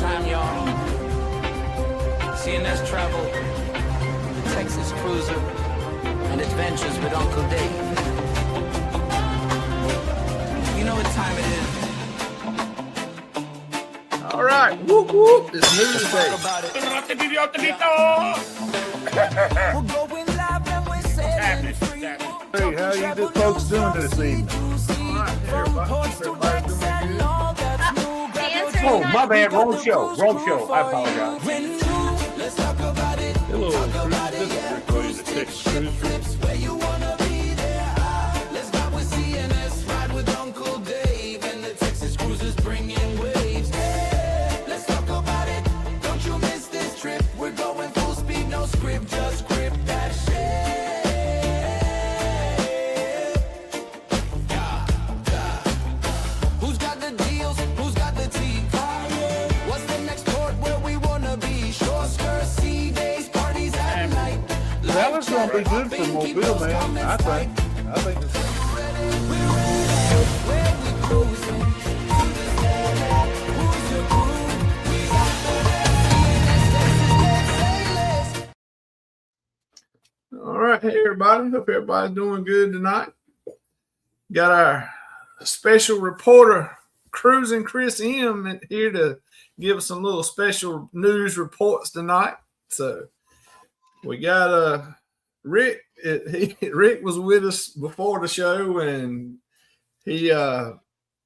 time, y'all. CNS travel, Texas Cruiser, and adventures with Uncle Dave. You know what time it is. All right, whoop whoop! It's news Let's day. talk about it. We're going live and we're setting free. Hey, how you good folks doing this evening? All right, everybody doing good? Oh, my bad. Wrong show. Wrong show. I apologize. Let's talk about it. Hello, Cruise. This is Rick Williams at Texas Cruise. Where you wanna be there. Let's ride with CNS, ride with Uncle Dave, and the Texas Cruisers bringing waves. Hey, let's talk about it. Don't you miss this trip? We're going full speed, no script, just grip that shit. Who's got the deals? Who's got the tea? What's the next port where we wanna be? Short skirts, sea days, parties at night. Well, it's going to be good for Mobile, man. I think it's All right, hey everybody. Hope everybody's doing good tonight. Got our special reporter, Cruising Chris M, here to give us some little special news reports tonight. So we got Rick. Rick was with us before the show, and we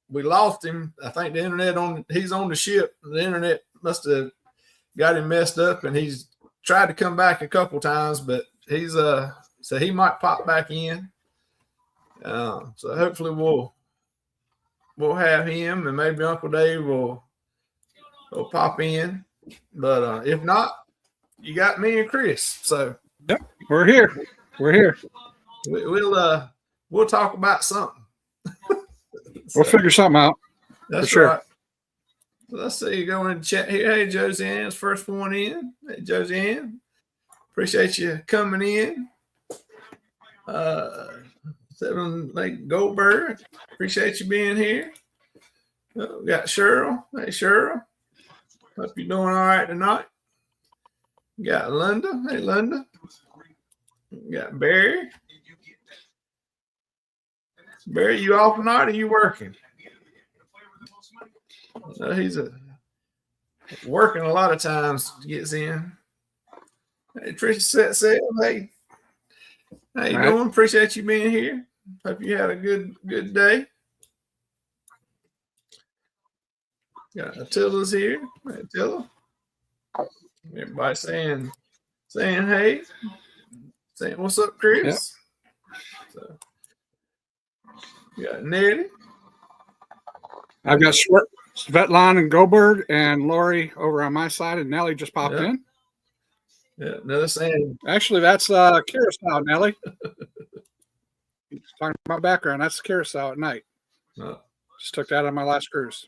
lost him. I think the internet he's on the ship. The internet must have got him messed up, and he's tried to come back a couple times, but he's so he might pop back in. So hopefully we'll have him, and maybe Uncle Dave will pop in. But if not, you got me and Chris. So Yep, we're here. We're here. we'll talk about something. We'll figure something out. That's for sure. right. Let's see. Go in the chat here. Hey, Joseanne's first one in. Hey, Joseanne. Appreciate you coming in. Seven Lake Goldberg. Appreciate you being here. We got Cheryl. Hey, Cheryl. Hope you're doing all right tonight. Got Linda. Hey, Linda. Got Barry. Barry, you off tonight or you working? He's working a lot of times. Gets in. Hey, Trisha said, hey, how you doing? Appreciate you being here. Hope you had a good day. Got Attila's here. Hey, Attila. Everybody saying hey. Saying what's up, Chris? Yep. So, you got Nettie. I've got Svetlana and Goldberg and Lori over on my side, and Nellie just popped in. Yeah, another saying. Actually, that's Curacao, Nellie. Talking about background, that's Curacao at night. Oh. Just took that on my last cruise.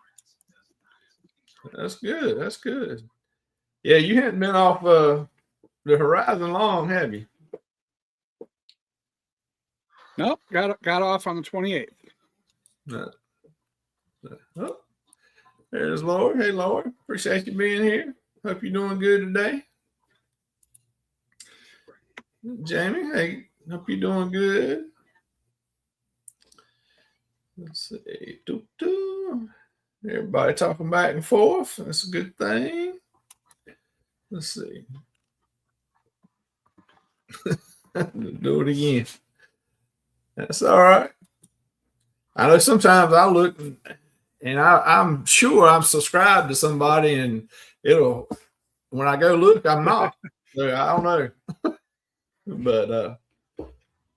That's good. That's good. Yeah, you hadn't been off the horizon long, have you? Nope, got off on the 28th. Oh, there's Lord. Hey, Lord. Appreciate you being here. Hope you're doing good today. Jamie, hey, hope you're doing good. Let's see. Everybody talking back and forth. That's a good thing. Let's see. Do it again. That's all right. I know sometimes I look and I'm sure I'm subscribed to somebody, and when I go look, I'm not. So I don't know. But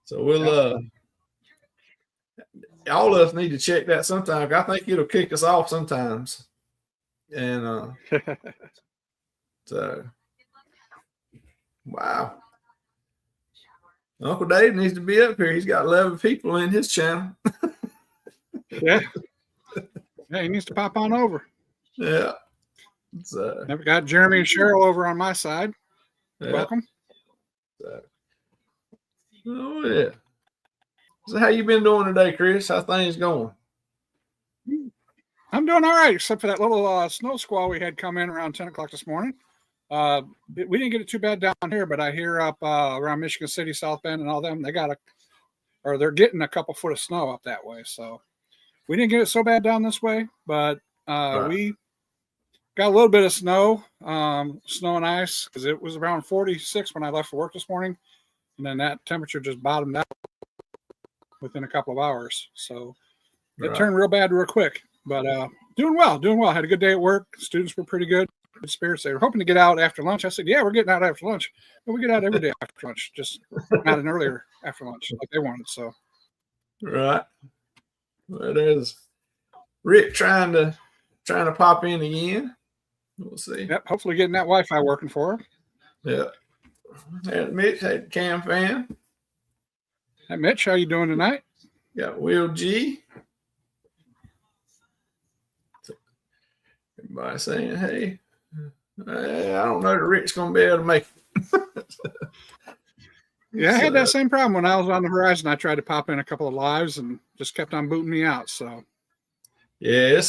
so we'll all of us need to check that sometimes. I think it'll kick us off sometimes. And so wow. Uncle Dave needs to be up here. He's got 11 people in his channel. Yeah. Yeah, he needs to pop on over. Yeah. I've got Jeremy and Cheryl over on my side. Yeah. Welcome. Oh yeah. So how you been doing today, Chris? How things going? I'm doing all right, except for that little snow squall we had come in around 10 o'clock this morning. We didn't get it too bad down here, but I hear up around Michigan City, South Bend, and all them, they're getting a couple foot of snow up that way. So we didn't get it so bad down this way, but we got a little bit of snow, snow and ice, because it was around 46 when I left for work this morning, and then that temperature just bottomed out within a couple of hours. So it turned real bad real quick, but doing well. Had a good day at work. Students were pretty good spirits. They were hoping to get out after lunch. I said, yeah, we're getting out after lunch, but we get out every day after lunch, just not an earlier after lunch like they wanted. So Right. Well, there's Rick trying to pop in again. We'll see. yep, hopefully getting that Wi-Fi working for her. Yeah. And Mitch had Cam Fan. Hey, Mitch, how you doing tonight? Got Will G. Everybody saying, hey. I don't know that Rick's going to be able to make it. Yeah, I had that same problem when I was on the Horizon. I tried to pop in a couple of lives and just kept on booting me out. So Yeah,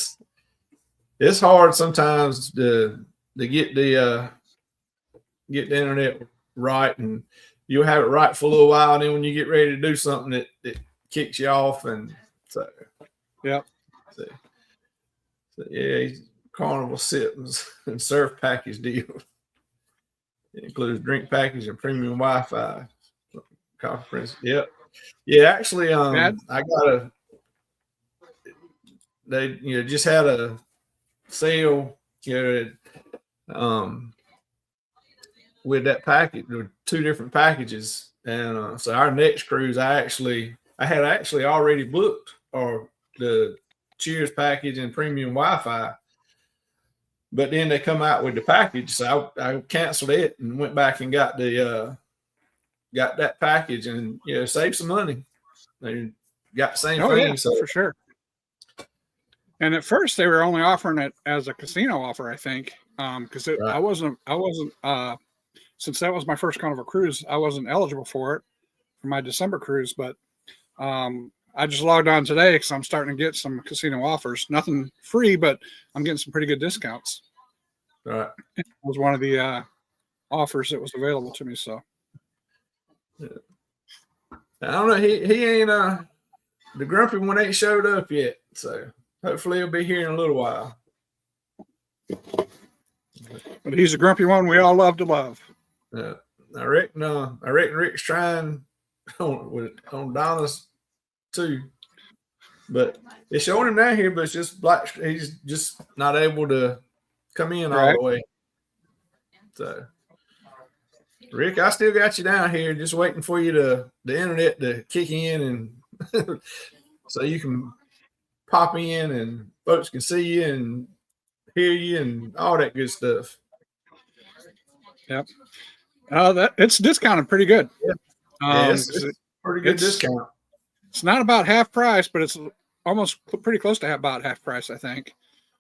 it's hard sometimes to get the internet right, and you'll have it right for a little while, and then when you get ready to do something, it kicks you off, and so yep. So yeah, Carnival Sips and Surf package deal. It includes drink package and premium Wi-Fi. Conference. Yep. Yeah, actually, Bad? I got they just had a sale, with that package, there were 2 different packages, and so our next cruise, I had already booked or the Cheers package and premium Wi-Fi, but then they come out with the package, so I canceled it and went back and got that package, and saved some money. They got the same thing. Yeah, so for sure. And at first they were only offering it as a casino offer, I think, because I wasn't since that was my first Carnival cruise, I wasn't eligible for it for my December cruise, but I just logged on today because I'm starting to get some casino offers. Nothing free, but I'm getting some pretty good discounts. Right. It was one of the offers that was available to me. So yeah. I don't know. He ain't the grumpy one ain't showed up yet, so hopefully he'll be here in a little while. But he's a grumpy one we all love to love. I reckon Rick's trying on Donna's too, but it's showing him down here, but it's just black. He's just not able to come in all the way. So, Rick, I still got you down here, just waiting for you the internet to kick in, and so you can pop in and folks can see you and hear you and all that good stuff. Yep. That it's discounted pretty good. Yeah. It's pretty good discount. It's not about half price, but it's almost pretty close to about half price, I think.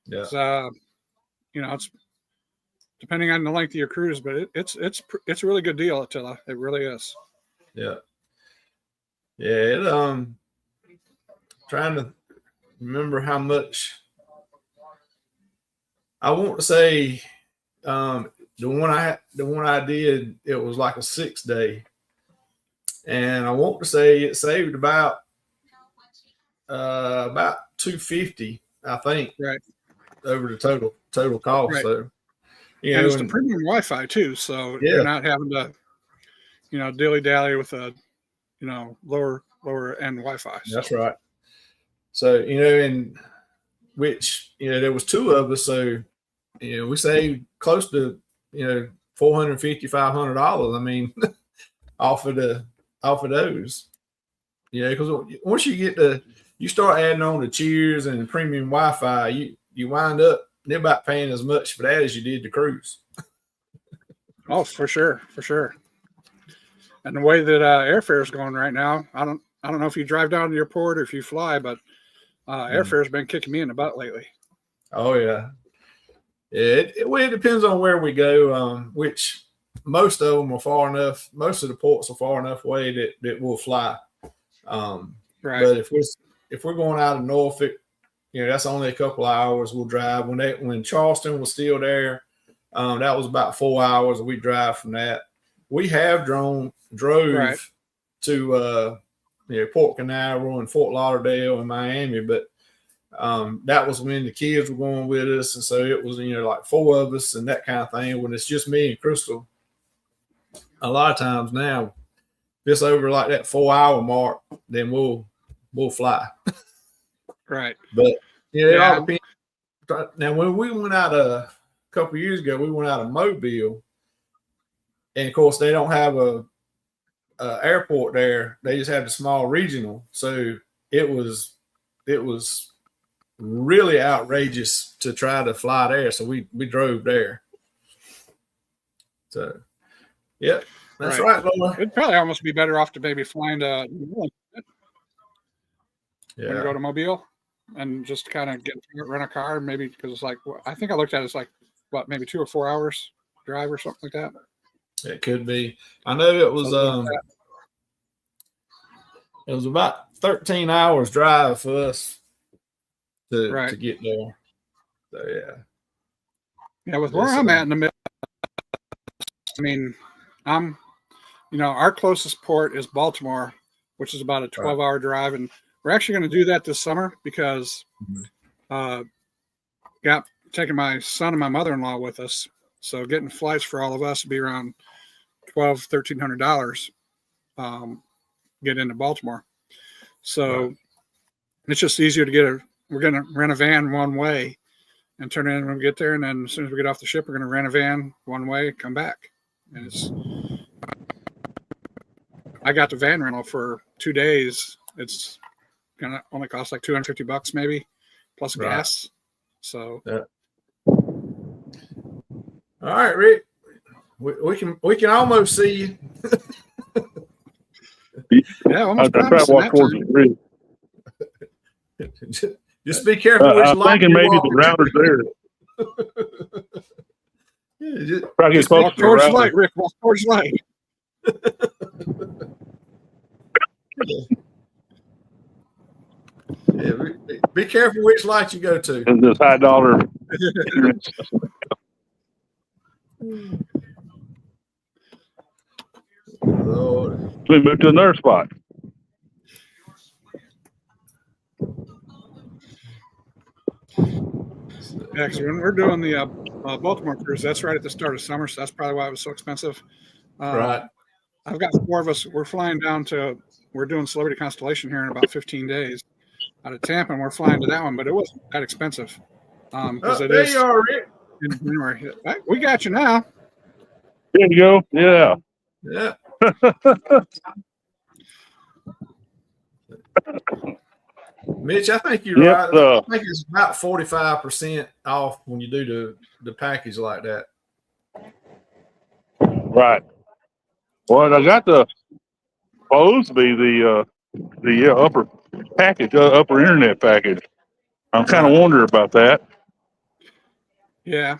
Yeah. It's, it's depending on the length of your cruise, but it's a really good deal, Attila. It really is. Yeah. Yeah. Trying to remember how much. I want to say, the one I did, it was like a 6-day, and I want to say it saved about $250, I think, right, over the total cost. Right. So, and it's the premium Wi-Fi too, so you're not having to, dilly dally with a, lower end Wi-Fi. So. That's right. So and which there was 2 of us, so we saved close to $450, $500. I mean, off of those, because once you start adding on the Cheers and premium Wi-Fi, you wind up about paying as much for that as you did the cruise. Oh, for sure. And the way that airfare is going right now, I don't know if you drive down to the airport or if you fly, but airfare has been kicking me in the butt lately. Oh yeah. It depends on where we go, which most of them are far enough. Most of the ports are far enough away that we'll fly. Right. But if we're going out of Norfolk, that's only a couple hours we'll drive. When Charleston was still there, that was about 4 hours we drive from that. We have drove Right. to Port Canaveral and Fort Lauderdale and Miami, but that was when the kids were going with us, and so it was like 4 of us and that kind of thing. When it's just me and Crystal, a lot of times now, just over like that 4 hour mark, then we'll fly. Right. But it Yeah. all depends. Now, when we went out a couple of years ago, we went out of Mobile, and of course they don't have a airport there. They just have a small regional, so it was really outrageous to try to fly there. So we drove there. So, yeah, that's right, Laura. It'd probably almost be better off to maybe flying to Yeah, go to Mobile and just kind of rent a car, maybe, because it's like, I think I looked at it's like maybe 2 or 4 hours drive or something like that. it could be. I know it was it was about 13 hours drive for us to get there. So Yeah, with where I'm at in the middle, I mean, our closest port is Baltimore, which is about a 12-hour drive, and we're actually going to do that this summer because taking my son and my mother-in-law with us, so getting flights for all of us would be around $1,300 get into Baltimore. So it's just easier to we're going to rent a van one way and turn in when we get there. And then as soon as we get off the ship, we're going to rent a van one way, come back. And I got the van rental for 2 days. It's going to only cost like $250 maybe plus gas. So, all right, Rick, we can almost see you. Yeah, I almost try to walk towards the bridge. Just be careful which I'm light thinking you maybe walk the router's there. Try to get close walk to the towards the router. light, Rick. Walk towards the light. Be careful which light you go to. And this high dollar. Lord. We moved to another spot. Yeah, because when we're doing the Baltimore cruise, that's right at the start of summer, so that's probably why it was so expensive. Right. I've got 4 of us. We're flying we're doing Celebrity Constellation here in about 15 days out of Tampa, and we're flying to that one, but it wasn't that expensive. Because it there is you are, Rick. in January. We got you now. There you go. Yeah. Yeah. Mitch, I think you're Yep, right. I think it's about 45% off when you do the package like that. Right. Well, I got supposed to be the upper package, upper internet package. I'm kind of wondering about that. Yeah,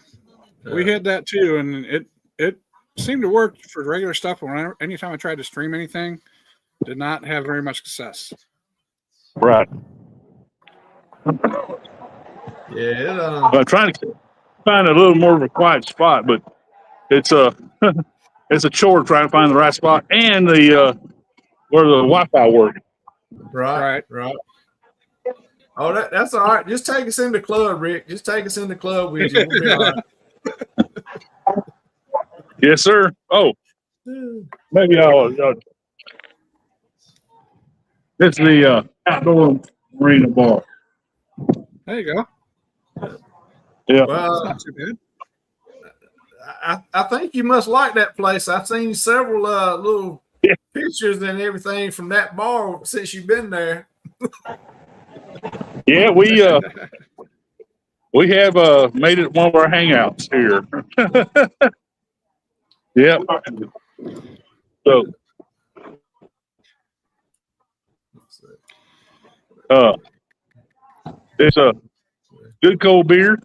we had that too, and it seemed to work for regular stuff. But anytime I tried to stream anything, did not have very much success. Right. Yeah. I'm trying to find a little more of a quiet spot, but it's it's a chore trying to find the right spot and the where the Wi-Fi works. Right. Oh, that's all right. Just take us in the club, Rick. Just take us in the club with you. We'll be all right. Yes, sir. Oh, maybe I'll. It's the outdoor marina bar. There you go. Yeah. Well, Not too bad. I think you must like that place. I've seen several little pictures and everything from that bar since you've been there. Yeah, we have made it one of our hangouts here. Yep. So it's a good cold beer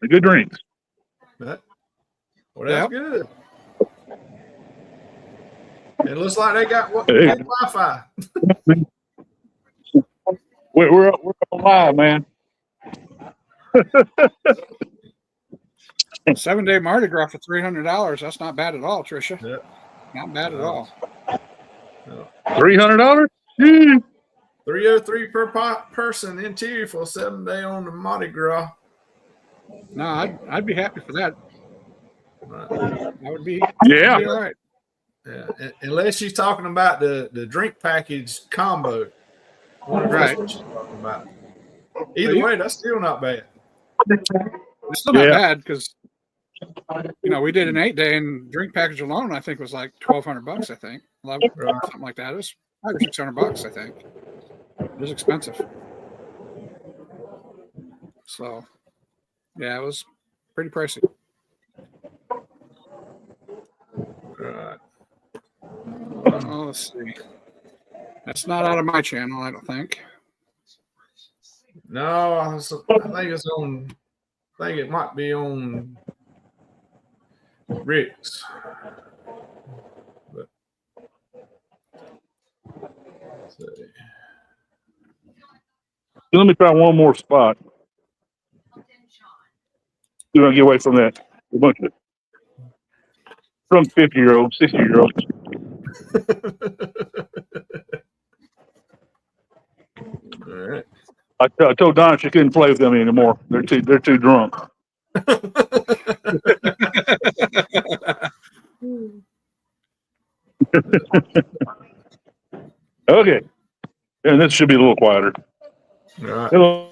and good drinks. Well, that's good. It looks like they got Wi-Fi. We're up live, man. 7-day Mardi Gras for $300. That's not bad at all, Tricia. Yeah. Not bad at all. $300? 303 per person interior for a 7-day on the Mardi Gras. No, I'd be happy for that. Right. That would be Yeah. all right. Yeah. Unless she's talking about the drink package combo. Right. That's what she's talking about. Either way, that's still not bad. It's still not Yeah. bad because we did an 8-day and drink package alone. I think was like $1,200. I think Right. something like that. It was $500 or $600. I think it was expensive. So yeah, it was pretty pricey. Right. Oh, let's see. That's not out of my channel, I don't think. No, I think it's on. I think it might be on Rick's. But, let's see. Let me try one more spot. We're gonna get away from that. A bunch of from 50-year-olds, 60-year-olds. All right. I told Don she couldn't play with them anymore. They're too drunk. Okay. And this should be a little quieter. All right. Hello.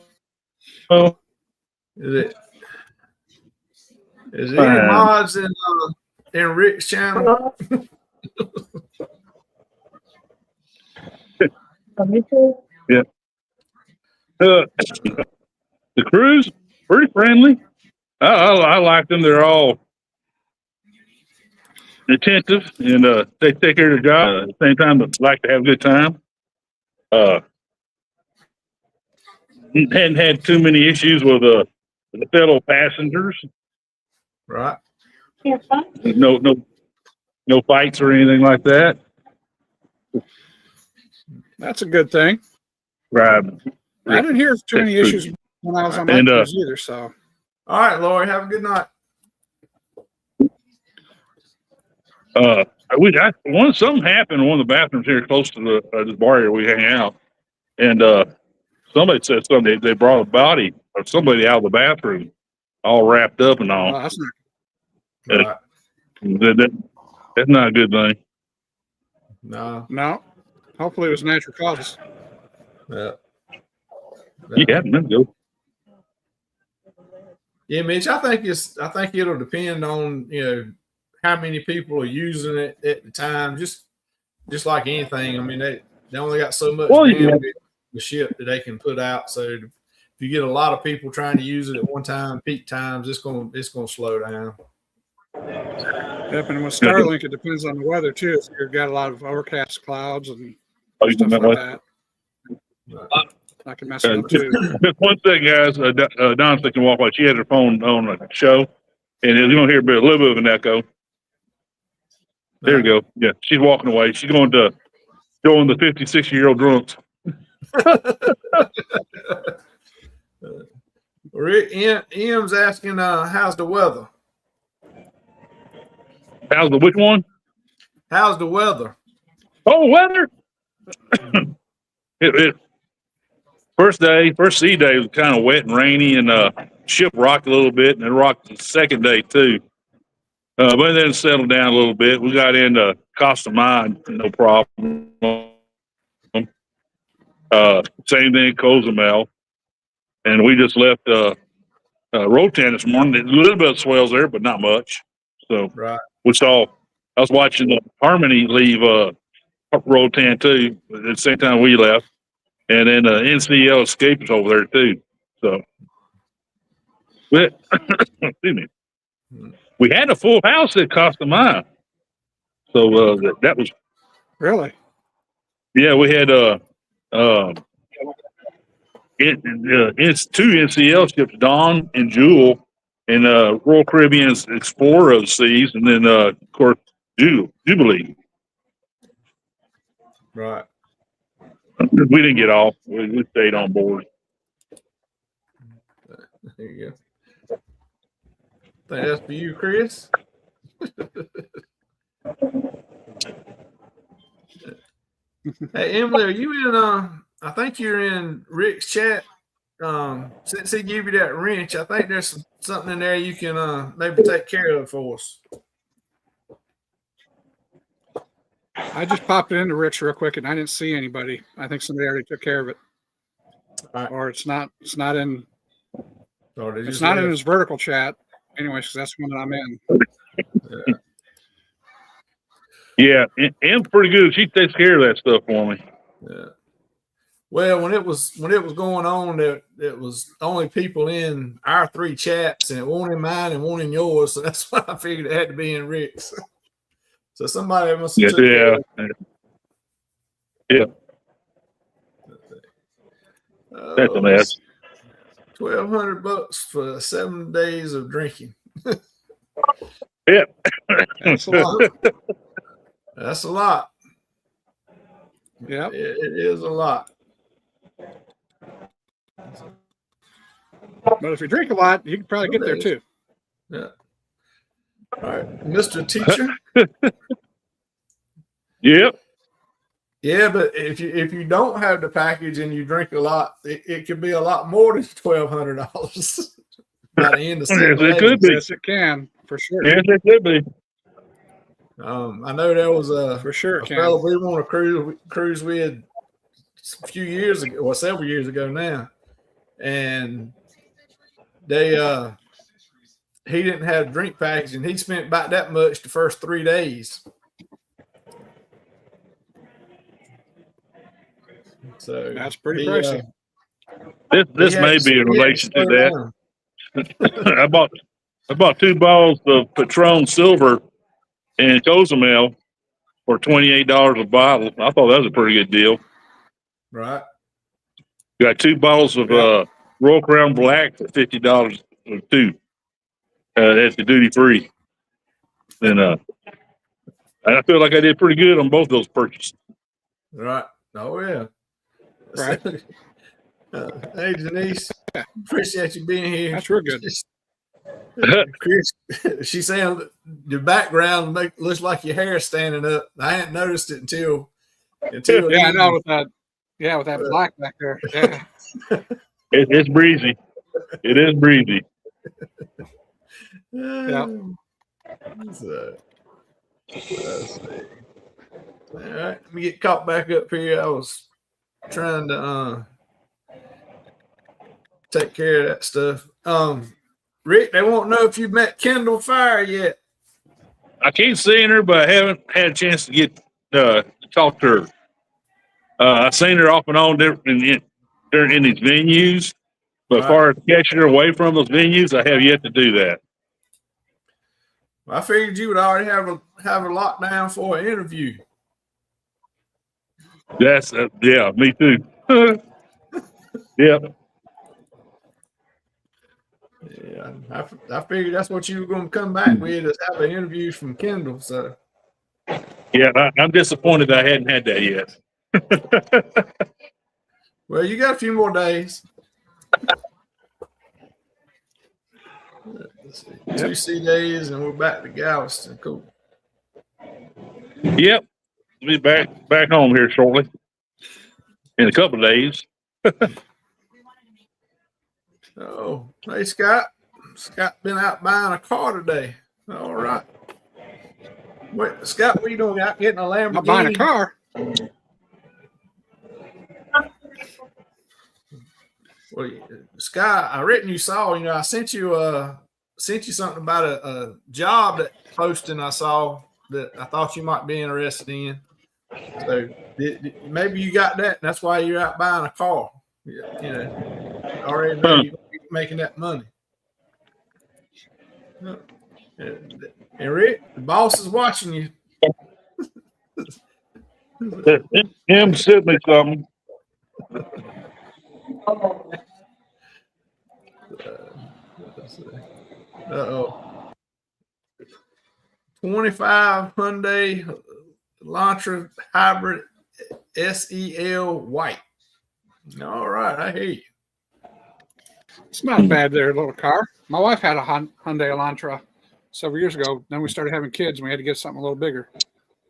Oh, Is there any mods in Rick's channel? yeah. The crews pretty friendly. I like them. They're all attentive and they take care of their job. At the same time, they like to have a good time. Hadn't had too many issues with the fellow passengers. Right. No fights or anything like that. That's a good thing. Right. I didn't hear too many issues when I was on my And, cruise either. So All right, Lori. Have a good night. Something happened in one of the bathrooms here close to this bar here we hang out, and somebody said something. They brought a body of somebody out of the bathroom, all wrapped up and all. that's not. Right. That's not a good thing. No. No. Hopefully it was natural causes. Yeah. Yeah, let's go. Yeah, Mitch. I think it'll depend on how many people are using it at the time. Just like anything. I mean, they only got so much bandwidth the ship that they can put out. So if you get a lot of people trying to use it at one time, peak times, it's gonna slow down. Yep, and with Starlink, it depends on the weather too. If you've got a lot of overcast clouds and stuff like that, I can mess it up too. One thing, guys, Don's thinking walk by. She had her phone on a show, and you're gonna hear a little bit of an echo. There you go. Yeah, she's walking away. She's going to join the 56-year-old drunks. Rick M's asking, how's the weather? How's the which one? How's the weather? Oh, weather. First sea day was kind of wet and rainy, and ship rocked a little bit, and it rocked the second day too. But then it settled down a little bit. We got into Costa Mine, no problem. Same thing at Cozumel, and we just left Rotan this morning. A little bit of swells there, but not much. So Right. we saw. I was watching the Harmony leave Rotan too at the same time we left, and then NCL Escape is over there too. So, excuse me. We had a full house at Costa Maya, so that was Really? yeah. We had it's two NCL ships, Dawn and Jewel, and Royal Caribbean's Explorer of the Seas, and then of course Jubilee. Right. We didn't get off. We stayed on board. There you go. Think that's for you, Chris. Hey, Emily, are you in? I think you're in Rick's chat. Since he gave you that wrench, I think there's something in there you can maybe take care of for us. I just popped it into Rick's real quick, and I didn't see anybody. I think somebody already took care of it, All right. or it's not. It's not in. Or they It's just not in left. his vertical chat, anyways, because that's the one that I'm in. Yeah, M's pretty good. She takes care of that stuff for me. Yeah. Well, when it was going on, it was only people in our three chats, and it wasn't in mine and one in yours. So that's why I figured it had to be in Rick's. So somebody must have Yeah, took care of yeah. That's a mess. $1,200 for 7 days of drinking. Yeah. That's a lot. That's a lot. Yep. It is a lot. But if you drink a lot, you can probably get there too. Yeah. All right, Mr. Teacher. Yep. Yeah, but if you don't have the package and you drink a lot, it could be a lot more than $1,200 by the end of 7 Yes, it days. could be. Yes, it can for sure. Yes, it could be. I know there was For sure, a it can. fellow we want to cruise with a few years ago, well, several years ago now, and they he didn't have a drink package, and he spent about that much the first 3 days. So That's pretty he, pricey. This he may had be in he had relation to slow that. down. I bought 2 bottles of Patron Silver and Cozumel for $28 a bottle. I thought that was a pretty good deal. Right. Got 2 bottles of Royal Crown Black for $50 or 2. That's the duty free. And I feel like I did pretty good on both those purchases. Right. Oh yeah. Right. Hey Denise, appreciate you being here. That's real good. Chris, she's saying the background looks like your hair standing up. I hadn't noticed it until Yeah, I know with that. Yeah, with that black back there. Yeah. It's breezy. It is breezy. Yeah. So, let's see. All right, let me get caught back up here. I was trying to take care of that stuff. Rick, they won't know if you've met Kendall Fire yet. I keep seeing her, but I haven't had a chance to get to talk to her. I've seen her off and on in these venues, but as far as catching her away from those venues, I have yet to do that. I figured you would already have a lockdown for an interview. That's yeah, me too. Yep. Yeah, I figured that's what you were going to come back with, is have an interview from Kendall. So Yeah, I'm disappointed I hadn't had that yet. well, you got a few more days. Let's see. 2 C days, and we're back to Galveston. Cool. Yep. I'll be back home here shortly. In a couple of days. Oh, hey Scott. Scott been out buying a car today. All right. Wait, Scott, what you doing? Out getting a Lamborghini? Not buying a car. Well, Scott, I reckon you saw. I sent you something about a job that posting I saw that I thought you might be interested in. So maybe you got that, and that's why you're out buying a car. Already know you're making that money. And Rick, the boss is watching you. Him sent me something. Uh-oh. 25 Hyundai Elantra Hybrid SEL White. All right, I hear you. It's not bad there, little car. My wife had a Hyundai Elantra several years ago. Then we started having kids, and we had to get something a little bigger.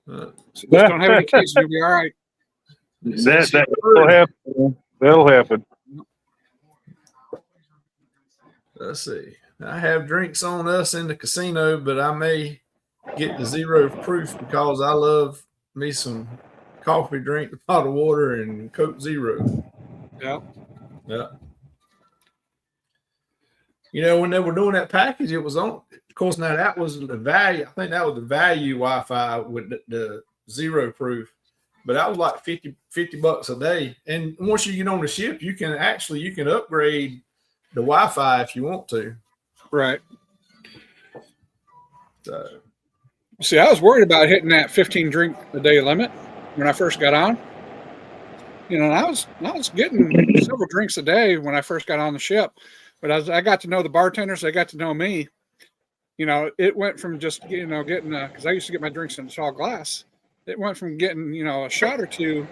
So just don't have any kids, you'll be all right. That'll happen. That'll happen. Let's see. I have drinks on us in the casino, but I may get the 0 proof because I love me some coffee, drink, bottled water, and Coke Zero. Yeah. Yeah. You know, when they were doing that package, it was on. Of course, now that was the value. I think that was the value Wi-Fi with the 0 proof, but that was like $50 a day. And once you get on the ship, you can upgrade the Wi-Fi if you want to. Right. So, See, I was worried about hitting that 15 drink a day limit when I first got on. You know, and I was getting several drinks a day when I first got on the ship. But as I got to know the bartenders, they got to know me. You know, it went from just, you know, getting because I used to get my drinks in a tall glass. It went from getting, you know, a shot or two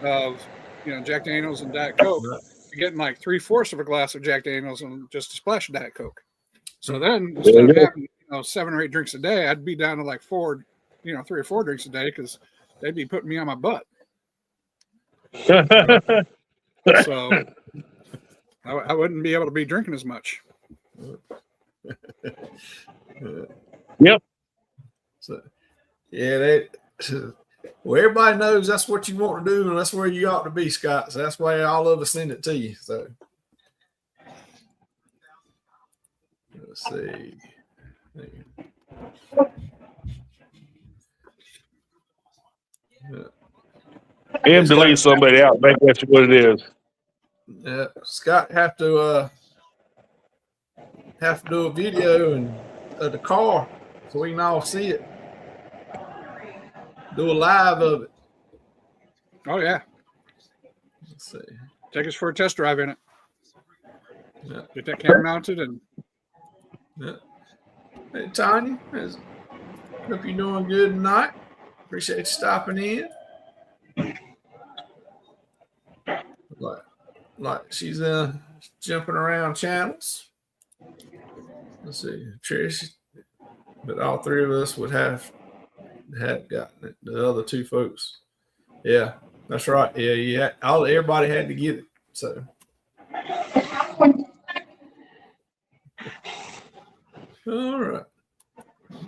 of, you know, Jack Daniels and Diet Coke to getting like 3/4 of a glass of Jack Daniels and just a splash of Diet Coke. So then instead of having, you know, 7 or 8 drinks a day, I'd be down to like 4, you know, 3 or 4 drinks a day because they'd be putting me on my butt. So I wouldn't be able to be drinking as much. Yep. So, yeah, well, everybody knows that's what you want to do, and that's where you ought to be, Scott. So that's why all of us send it to you. So let's see. Delete somebody out. Maybe that's what it is. Yeah, Scott have to do a video of the car so we can all see it. Do a live of it. Oh yeah. Let's see. Take us for a test drive in it. Yeah. Get that camera mounted and Yeah. Hey Tanya, hope you're doing good tonight. Appreciate you stopping in. Like she's jumping around channels. Let's see, Trish, but all 3 of us would have gotten it. The other 2 folks, yeah, that's right. Yeah, everybody had to get it. So, all right.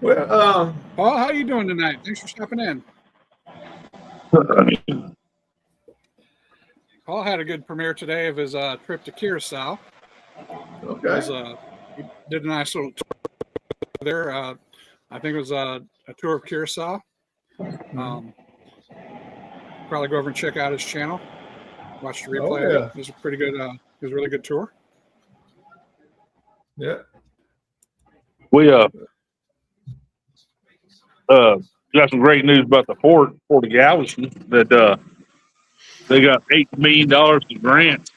Well, Paul, how you doing tonight? Thanks for stopping in. Paul had a good premiere today of his trip to Curacao. okay. He did a nice little tour there. I think it was a tour of Curacao. Probably go over and check out his channel. Watch the replay. Oh, yeah. It was a pretty good. It was a really good tour. Yeah. We got some great news about the Port of Galveston that they got $8 million in grants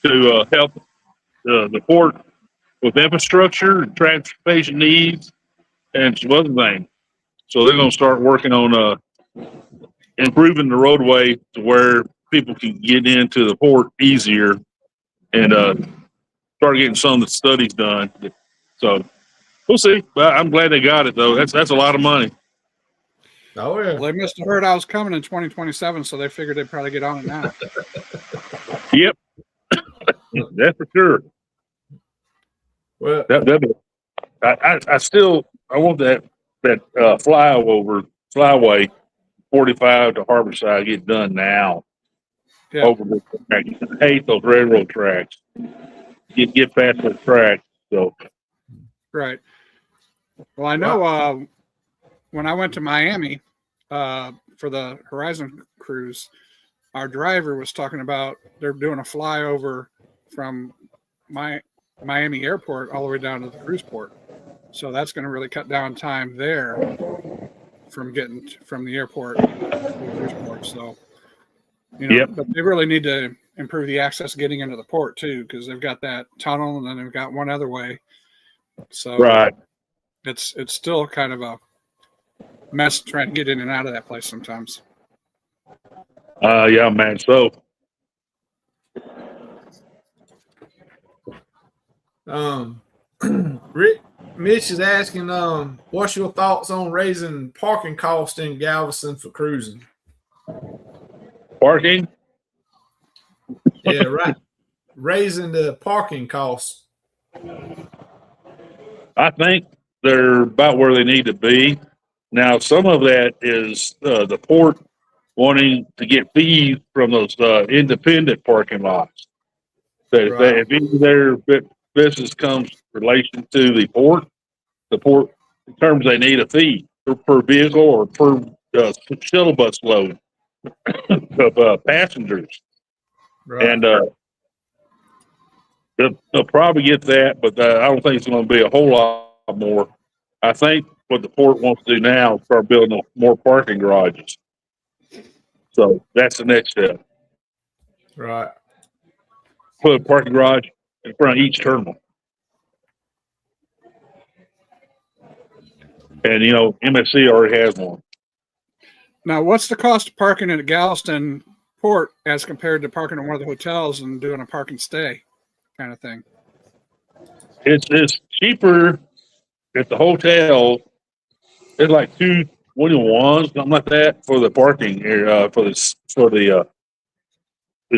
to help the port with infrastructure and transportation needs and some other things. So they're going to start working on improving the roadway to where people can get into the port easier and start getting some of the studies done. So we'll see. But I'm glad they got it, though. That's a lot of money. Oh yeah. Well, they must have heard I was coming in 2027, so they figured they'd probably get on it now. Yep. That's for sure. Well, I want that flyway 45 to Harborside get done now. Yeah. Over the track. I hate those railroad tracks. Get past those tracks. So Right. Well, I know when I went to Miami for the Horizon cruise, our driver was talking about they're doing a flyover from Miami Airport all the way down to the cruise port. So that's going to really cut down time there from getting from the airport to the cruise port. So, you know, Yep. But they really need to improve the access getting into the port too, because they've got that tunnel and then they've got one other way. So right. it's still kind of a mess trying to get in and out of that place sometimes. Yeah, man. So Rick Mitch is asking, what's your thoughts on raising parking costs in Galveston for cruising? Parking? Yeah, right. Raising the parking costs. I think they're about where they need to be. Now, some of that is the port wanting to get fees from those independent parking lots. That Right. if any of their business comes in relation to the port determines they need a fee per vehicle or per shuttle bus load of passengers. Right. And they'll probably get that, but I don't think it's going to be a whole lot more. I think what the port wants to do now is start building more parking garages. So that's the next step. Right. Put a parking garage in front of each terminal. And, MSC already has one. Now, what's the cost of parking at Galveston Port as compared to parking at one of the hotels and doing a park and stay kind of thing? It's cheaper at the hotel. It's like 221, something like that, for the parking area, for the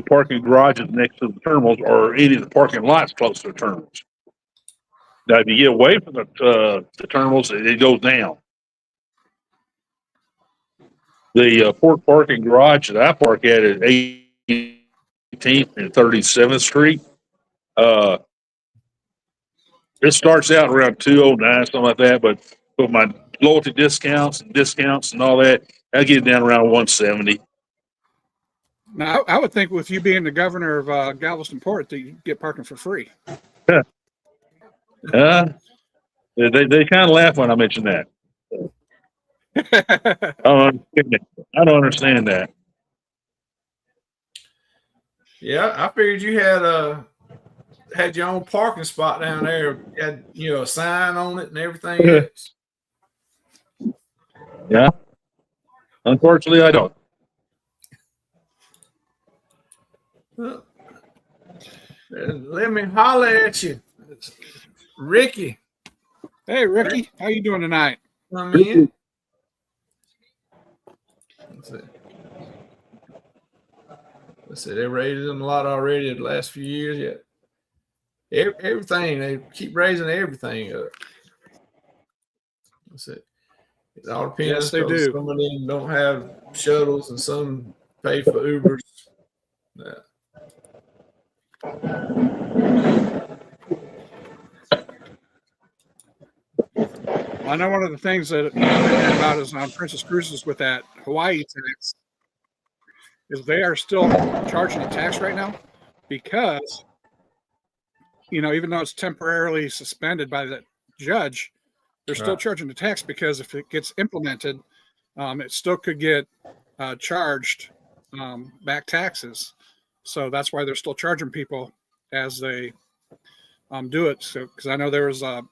parking garages next to the terminals or any of the parking lots close to the terminals. Now, if you get away from the terminals, it goes down. The port parking garage that I park at 18th and 37th Street. It starts out around 209, something like that, but with my loyalty discounts and all that, I get it down around 170. Now, I would think with you being the governor of Galveston Port that you get parking for free. They kind of laugh when I mention that. I don't understand that. Yeah, I figured you had your own parking spot down there. Had a sign on it and everything else. Yeah. Unfortunately, I don't. Well, let me holler at you, Ricky. Hey, Ricky, how you doing tonight? Come in. Let's see. They raised them a lot already the last few years. Yeah, everything they keep raising everything up. That's it. It all depends. Yes, they do. Some of them don't have shuttles, and some pay for Ubers. Yeah. I know one of the things that I'm thinking about is on Princess Cruises with that Hawaii tax is they are still charging a tax right now because, even though it's temporarily suspended by the judge, they're still charging the tax because if it gets implemented, it still could get charged back taxes. So that's why they're still charging people as they do it. So, because I know there was a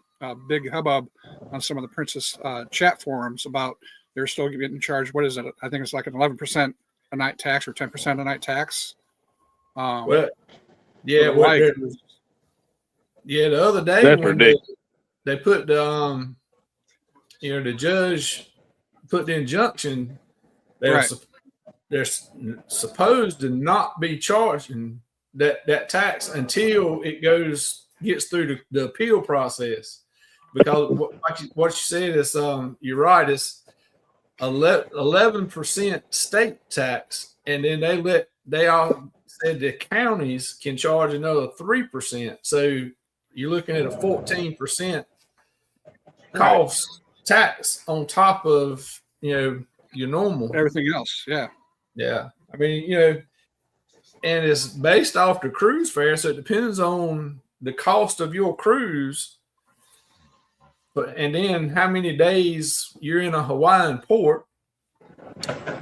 big hubbub on some of the Princess chat forums about they're still getting charged. What is it? I think it's like an 11% a night tax or 10% a night tax. The other day That's when ridiculous. they put the the judge put the injunction, they're supposed to not be charging that tax until it gets through the appeal process. Because what you said is you're right, it's 11% state tax, and then they all said the counties can charge another 3%. So you're looking at a 14% cost tax on top of your normal everything else. Yeah. Yeah. I mean, and it's based off the cruise fare, so it depends on the cost of your cruise. And then how many days you're in a Hawaiian port.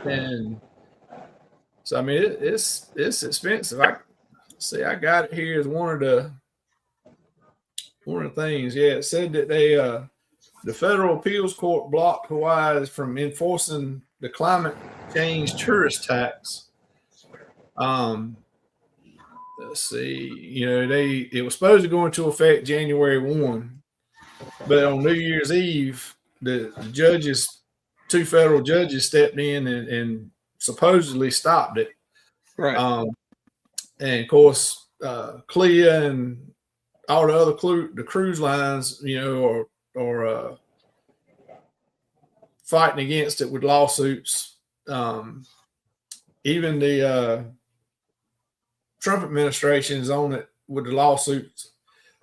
And so, I mean, it's expensive. I got it here as one of the things. Yeah, it said that the federal appeals court blocked Hawaii from enforcing the climate change tourist tax. let's see, it was supposed to go into effect January 1, but on New Year's Eve, the judges, 2 federal judges stepped in and supposedly stopped it. Right. And of course, CLIA and all the other the cruise lines, are fighting against it with lawsuits. Even the Trump administration is on it with the lawsuits,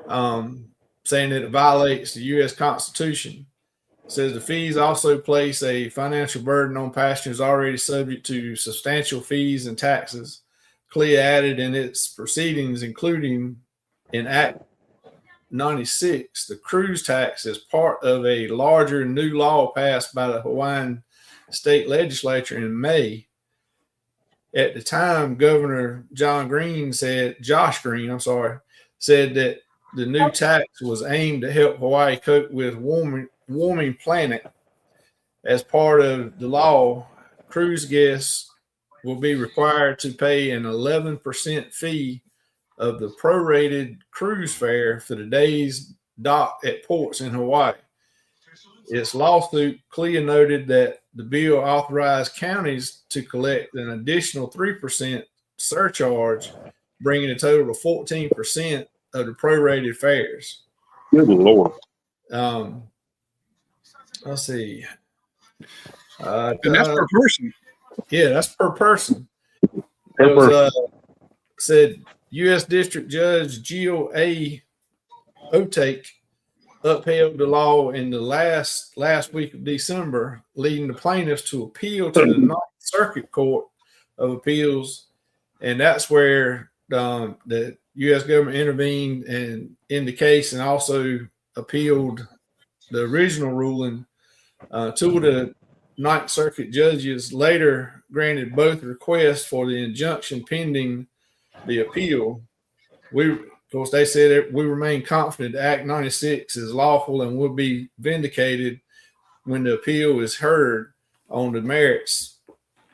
saying that it violates the U.S. Constitution. It says the fees also place a financial burden on passengers already subject to substantial fees and taxes. CLIA added in its proceedings, including in Act 96, the cruise tax is part of a larger new law passed by the Hawaiian state legislature in May. At the time, Governor Josh Green said that the new tax was aimed to help Hawaii cope with warming planet. As part of the law, cruise guests will be required to pay an 11% fee of the prorated cruise fare for the days docked at ports in Hawaii. Its lawsuit, CLIA noted that the bill authorized counties to collect an additional 3% surcharge, bringing a total of 14% of the prorated fares. Good Lord. Let's see. And that's per person. Yeah, that's per person. Per It was, person. said U.S. District Judge Jill A. Otake upheld the law in the last week of December, leading the plaintiffs to appeal to the Ninth Circuit Court of Appeals, and that's where the U.S. government intervened and in the case, and also appealed the original ruling. Two of the Ninth Circuit judges later granted both requests for the injunction pending the appeal. Of course, they said that we remain confident that Act 96 is lawful and will be vindicated when the appeal is heard on the merits.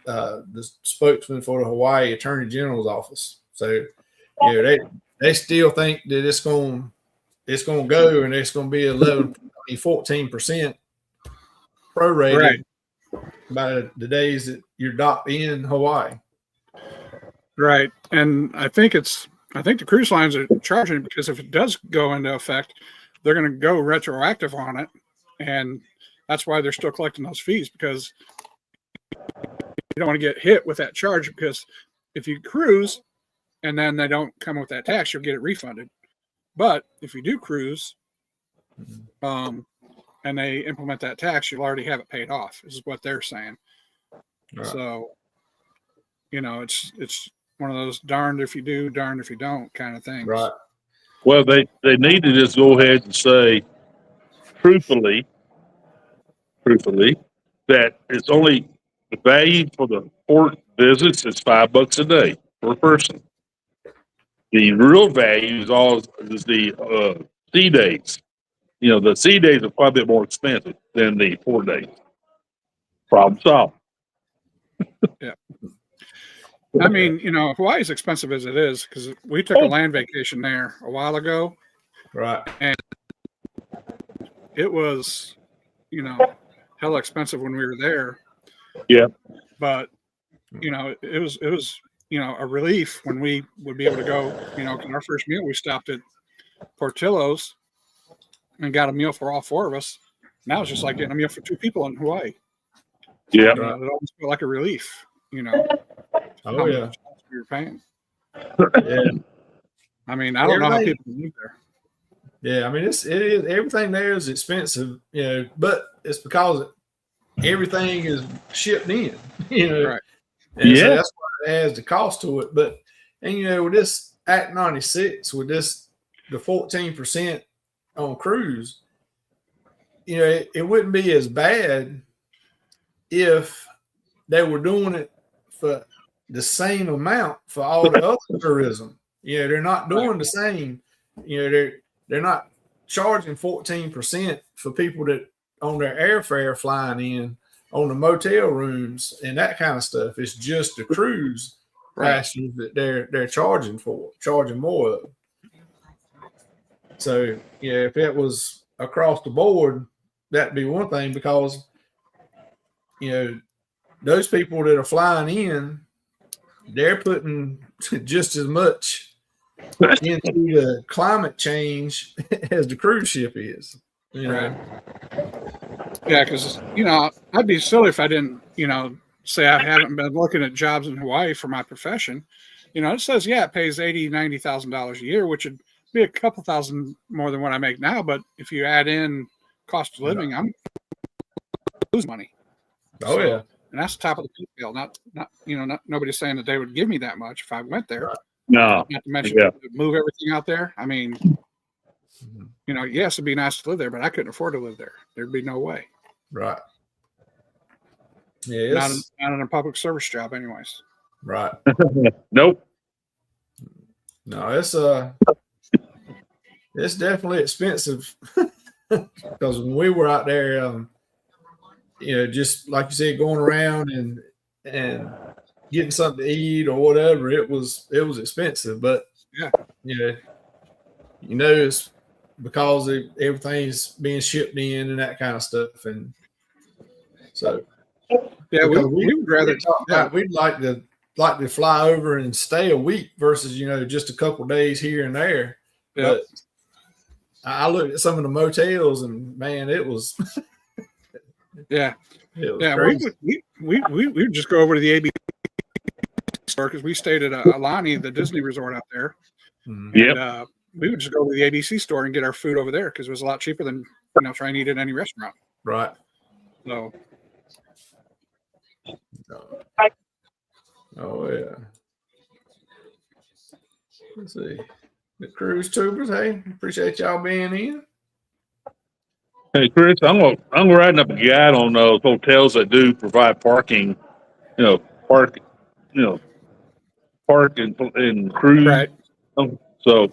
The spokesman for the Hawaii Attorney General's office. So, they still think that it's going to go, and it's going to be 14% prorated Right. by the days that you're docked in Hawaii. Right. And I think the cruise lines are charging because if it does go into effect, they're going to go retroactive on it. And that's why they're still collecting those fees, because you don't want to get hit with that charge, because if you cruise and then they don't come with that tax, you'll get it refunded. But if you do cruise, and they implement that tax, you'll already have it paid off, is what they're saying. Right. So, it's one of those darned if you do, darned if you don't kind of things. Right. Well, they need to just go ahead and say, truthfully, that it's only the value for the port visits is $5 a day per person. The real value is the sea days. The sea days are quite a bit more expensive than the port days. Problem solved. Yeah. I mean, Hawaii is expensive as it is, because we took a land vacation there a while ago. Right. And it was, hella expensive when we were there. Yeah. But, it was, a relief when we would be able to go, our first meal, we stopped at Portillo's and got a meal for all 4 of us. Now it's just like getting a meal for 2 people in Hawaii. Yeah. It almost felt like a relief, Oh, how yeah. much you're paying. Yeah. I mean, I don't know how Everything- people live there. Yeah. I mean, it is everything there is expensive, but it's because everything is shipped in, Right. And so Yeah. that's why it adds the cost to it. But, with this Act 96, with the 14% on cruise, it wouldn't be as bad if they were doing it for the same amount for all the other tourism. They're not doing the same. They're not charging 14% for people that on their airfare flying in, on the motel rooms and that kind of stuff. It's just the cruise passengers that they're charging more of. So yeah, if it was across the board, that'd be one thing, because those people that are flying in, they're putting just as much into the climate change as the cruise ship is. Right. Yeah, because I'd be silly if I didn't say I haven't been looking at jobs in Hawaii for my profession. It says it pays $80,000-$90,000 a year, which would be a couple thousand more than what I make now. But if you add in cost of living, I'm losing money. Oh yeah, and that's the top of the pay scale. Not nobody's saying that they would give me that much if I went there. No. Not to mention move everything out there. I mean, yes, it'd be nice to live there, but I couldn't afford to live there. There'd be no way. right. Yeah, Not in a public service job, anyways. right. Nope. No, it's definitely expensive, because when we were out there, just like you said, going around and getting something to eat or whatever, it was expensive. But it's because everything's being shipped in and that kind of stuff, and so yeah, we would rather. We'd like to fly over and stay a week versus just a couple days here and there. Yep. But I looked at some of the motels, and man, it was crazy. We would just go over to the ABC store, because we stayed at Alani, the Disney resort out there. Yep. And, we would just go to the ABC store and get our food over there, because it was a lot cheaper than trying to eat at any restaurant. right. So Oh yeah. Let's see. The cruise tubers, hey, appreciate y'all being in. Hey Chris, I'm writing up a guide on those hotels that do provide parking, park and cruise. right. So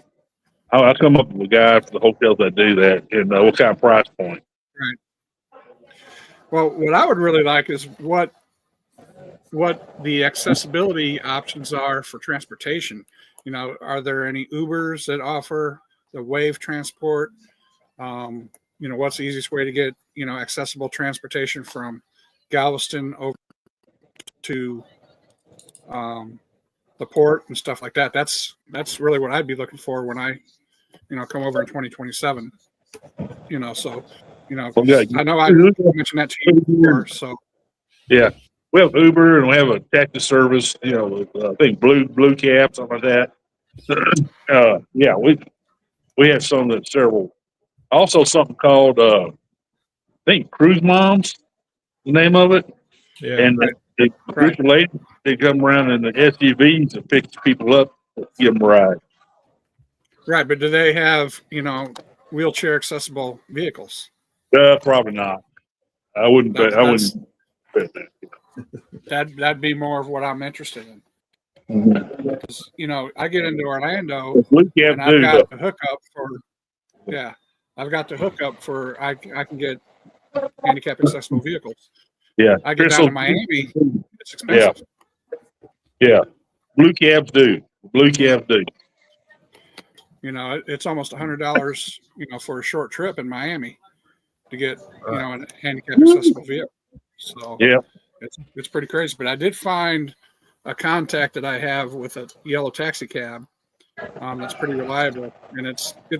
I'll come up with a guide for the hotels that do that, and what kind of price point. Well, what I would really like is what the accessibility options are for transportation. Are there any Ubers that offer the Wave transport? What's the easiest way to get accessible transportation from Galveston over to the port and stuff like that? That's really what I'd be looking for when I come over in 2027. I know I mentioned that to you before, so yeah. We have Uber, and we have a taxi service, with, I think Blue Cab, something like that. We have some that several. Also, something called I think Cruise Moms, the name of it. Yeah. And the group of ladies, they come around in the SUVs and pick people up, give them a ride. right. But do they have wheelchair accessible vehicles? Probably not. I wouldn't. I wouldn't. Bet that. That'd be more of what I'm interested in. Mm-hmm. Because, I get into Orlando Blue Cab and I've got the hookup for, I can get handicap accessible vehicles. Yeah. I get down to Miami, it's expensive. Yeah. Blue Cabs do. It's almost $100, for a short trip in Miami to get, a handicap accessible vehicle. So yeah, it's pretty crazy. But I did find a contact that I have with a yellow taxi cab that's pretty reliable, and it's a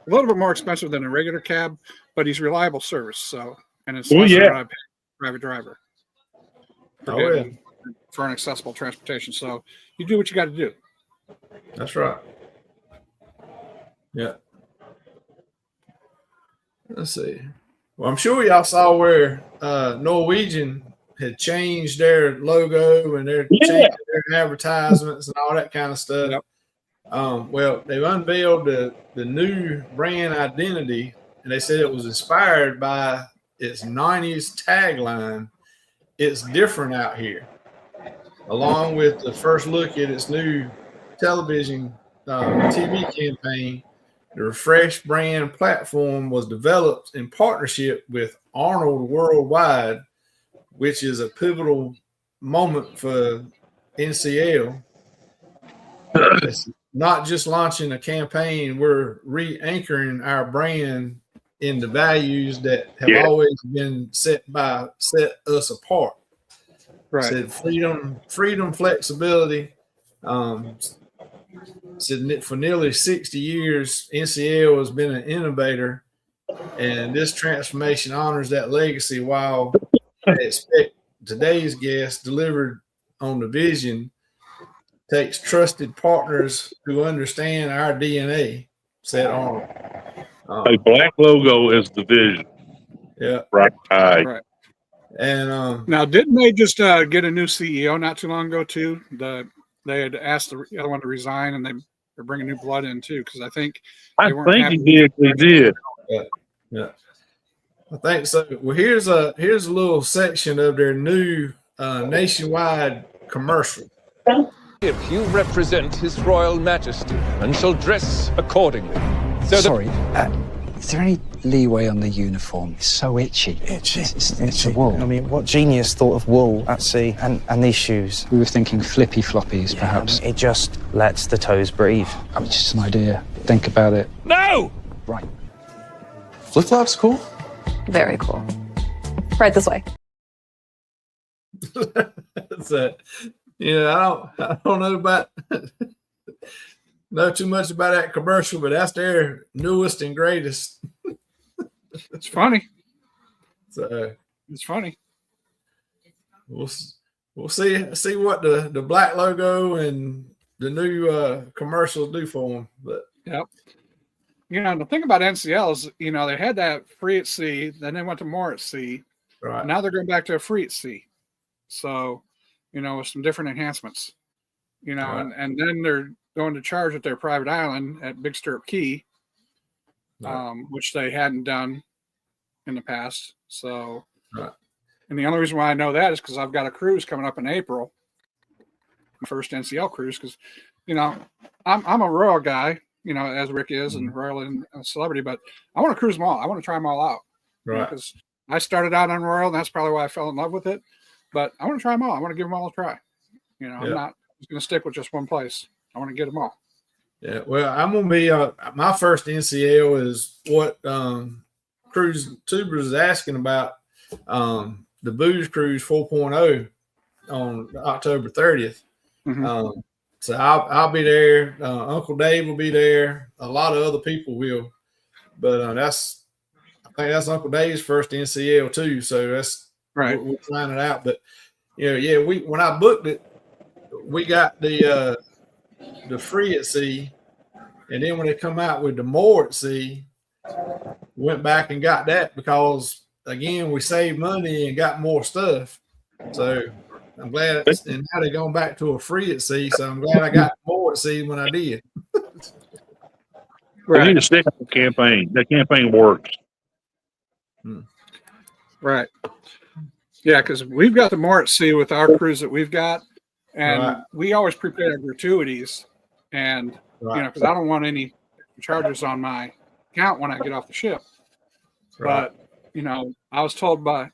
little bit more expensive than a regular cab, but he's reliable service. So, and it's less than what I pay private driver for an accessible transportation. So you do what you got to do. That's right. Yeah. Let's see. Well, I'm sure y'all saw where Norwegian had changed their logo and their advertisements and all that kind of stuff. Yep. Well, they've unveiled the new brand identity, and they said it was inspired by its 90s tagline, "It's different out here," along with the first look at its new television TV campaign. The refreshed brand platform was developed in partnership with Arnold Worldwide, which is a pivotal moment for NCL. it's not just launching a campaign, we're re-anchoring our brand in the values that have Yeah. always been set us apart. Right. Said freedom, flexibility. Said for nearly 60 years, NCL has been an innovator, and this transformation honors that legacy while I expect today's guest delivered on the vision takes trusted partners who understand our DNA, said Arnold. A black logo is the vision. Yeah. Right. Right. And Now, didn't they just get a new CEO not too long ago too? They had asked the other one to resign, and they're bringing new blood in too, because I think I they weren't think happy he did. He did. yeah, I think so. Well, here's a little section of their new nationwide commercial. You represent His Royal Majesty and shall dress accordingly. So Sorry, is there any leeway on the uniform? It's so itchy. It's the wool. I mean, what genius thought of wool at sea and these shoes? We were thinking flippy floppies, perhaps. It just lets the toes breathe. I mean, just an idea. Think about it. No! Right. Flip flops cool. Very cool. Right this way. So, I don't know too much about that commercial, but that's their newest and greatest. it's funny. So It's funny. we'll see what the black logo and the new commercials do for them. But Yep. The thing about NCL is, they had that free at sea, then they went to more at sea. right, Now they're going back to a free at sea. So, with some different enhancements, Right. and then they're going to charge at their private island at Big Stirrup Key, which they hadn't done in the past. So, Right. And the only reason why I know that is because I've got a cruise coming up in April, my first NCL cruise, because, I'm a Royal guy, as Rick is, and Royal and a celebrity, but I want to cruise them all. I want to try them all out. right, Because I started out on Royal, and that's probably why I fell in love with it. But I want to try them all. I want to give them all a try. I'm not just going to stick with just one place. I want to get them all. yeah. Well, I'm gonna be my first NCL is what Cruise Tubers is asking about the Booze Cruise 4.0 on October 30th. Mhm. So I'll be there. Uncle Dave will be there. A lot of other people will, but I think that's Uncle Dave's first NCL too. So that's Right. we're finding it out. But when I booked it, we got the free at sea, and then when they come out with the more at sea, went back and got that because again we saved money and got more stuff. So I'm glad, and now they're going back to a free at sea. So I'm glad I got more at sea when I did. We need to stick with the campaign. That campaign works. Right. Yeah, because we've got the more at sea with our cruise that we've got, and Right. we always prepare our gratuities, and Right. because I don't want any charges on my account when I get off the ship. Right. But I was told that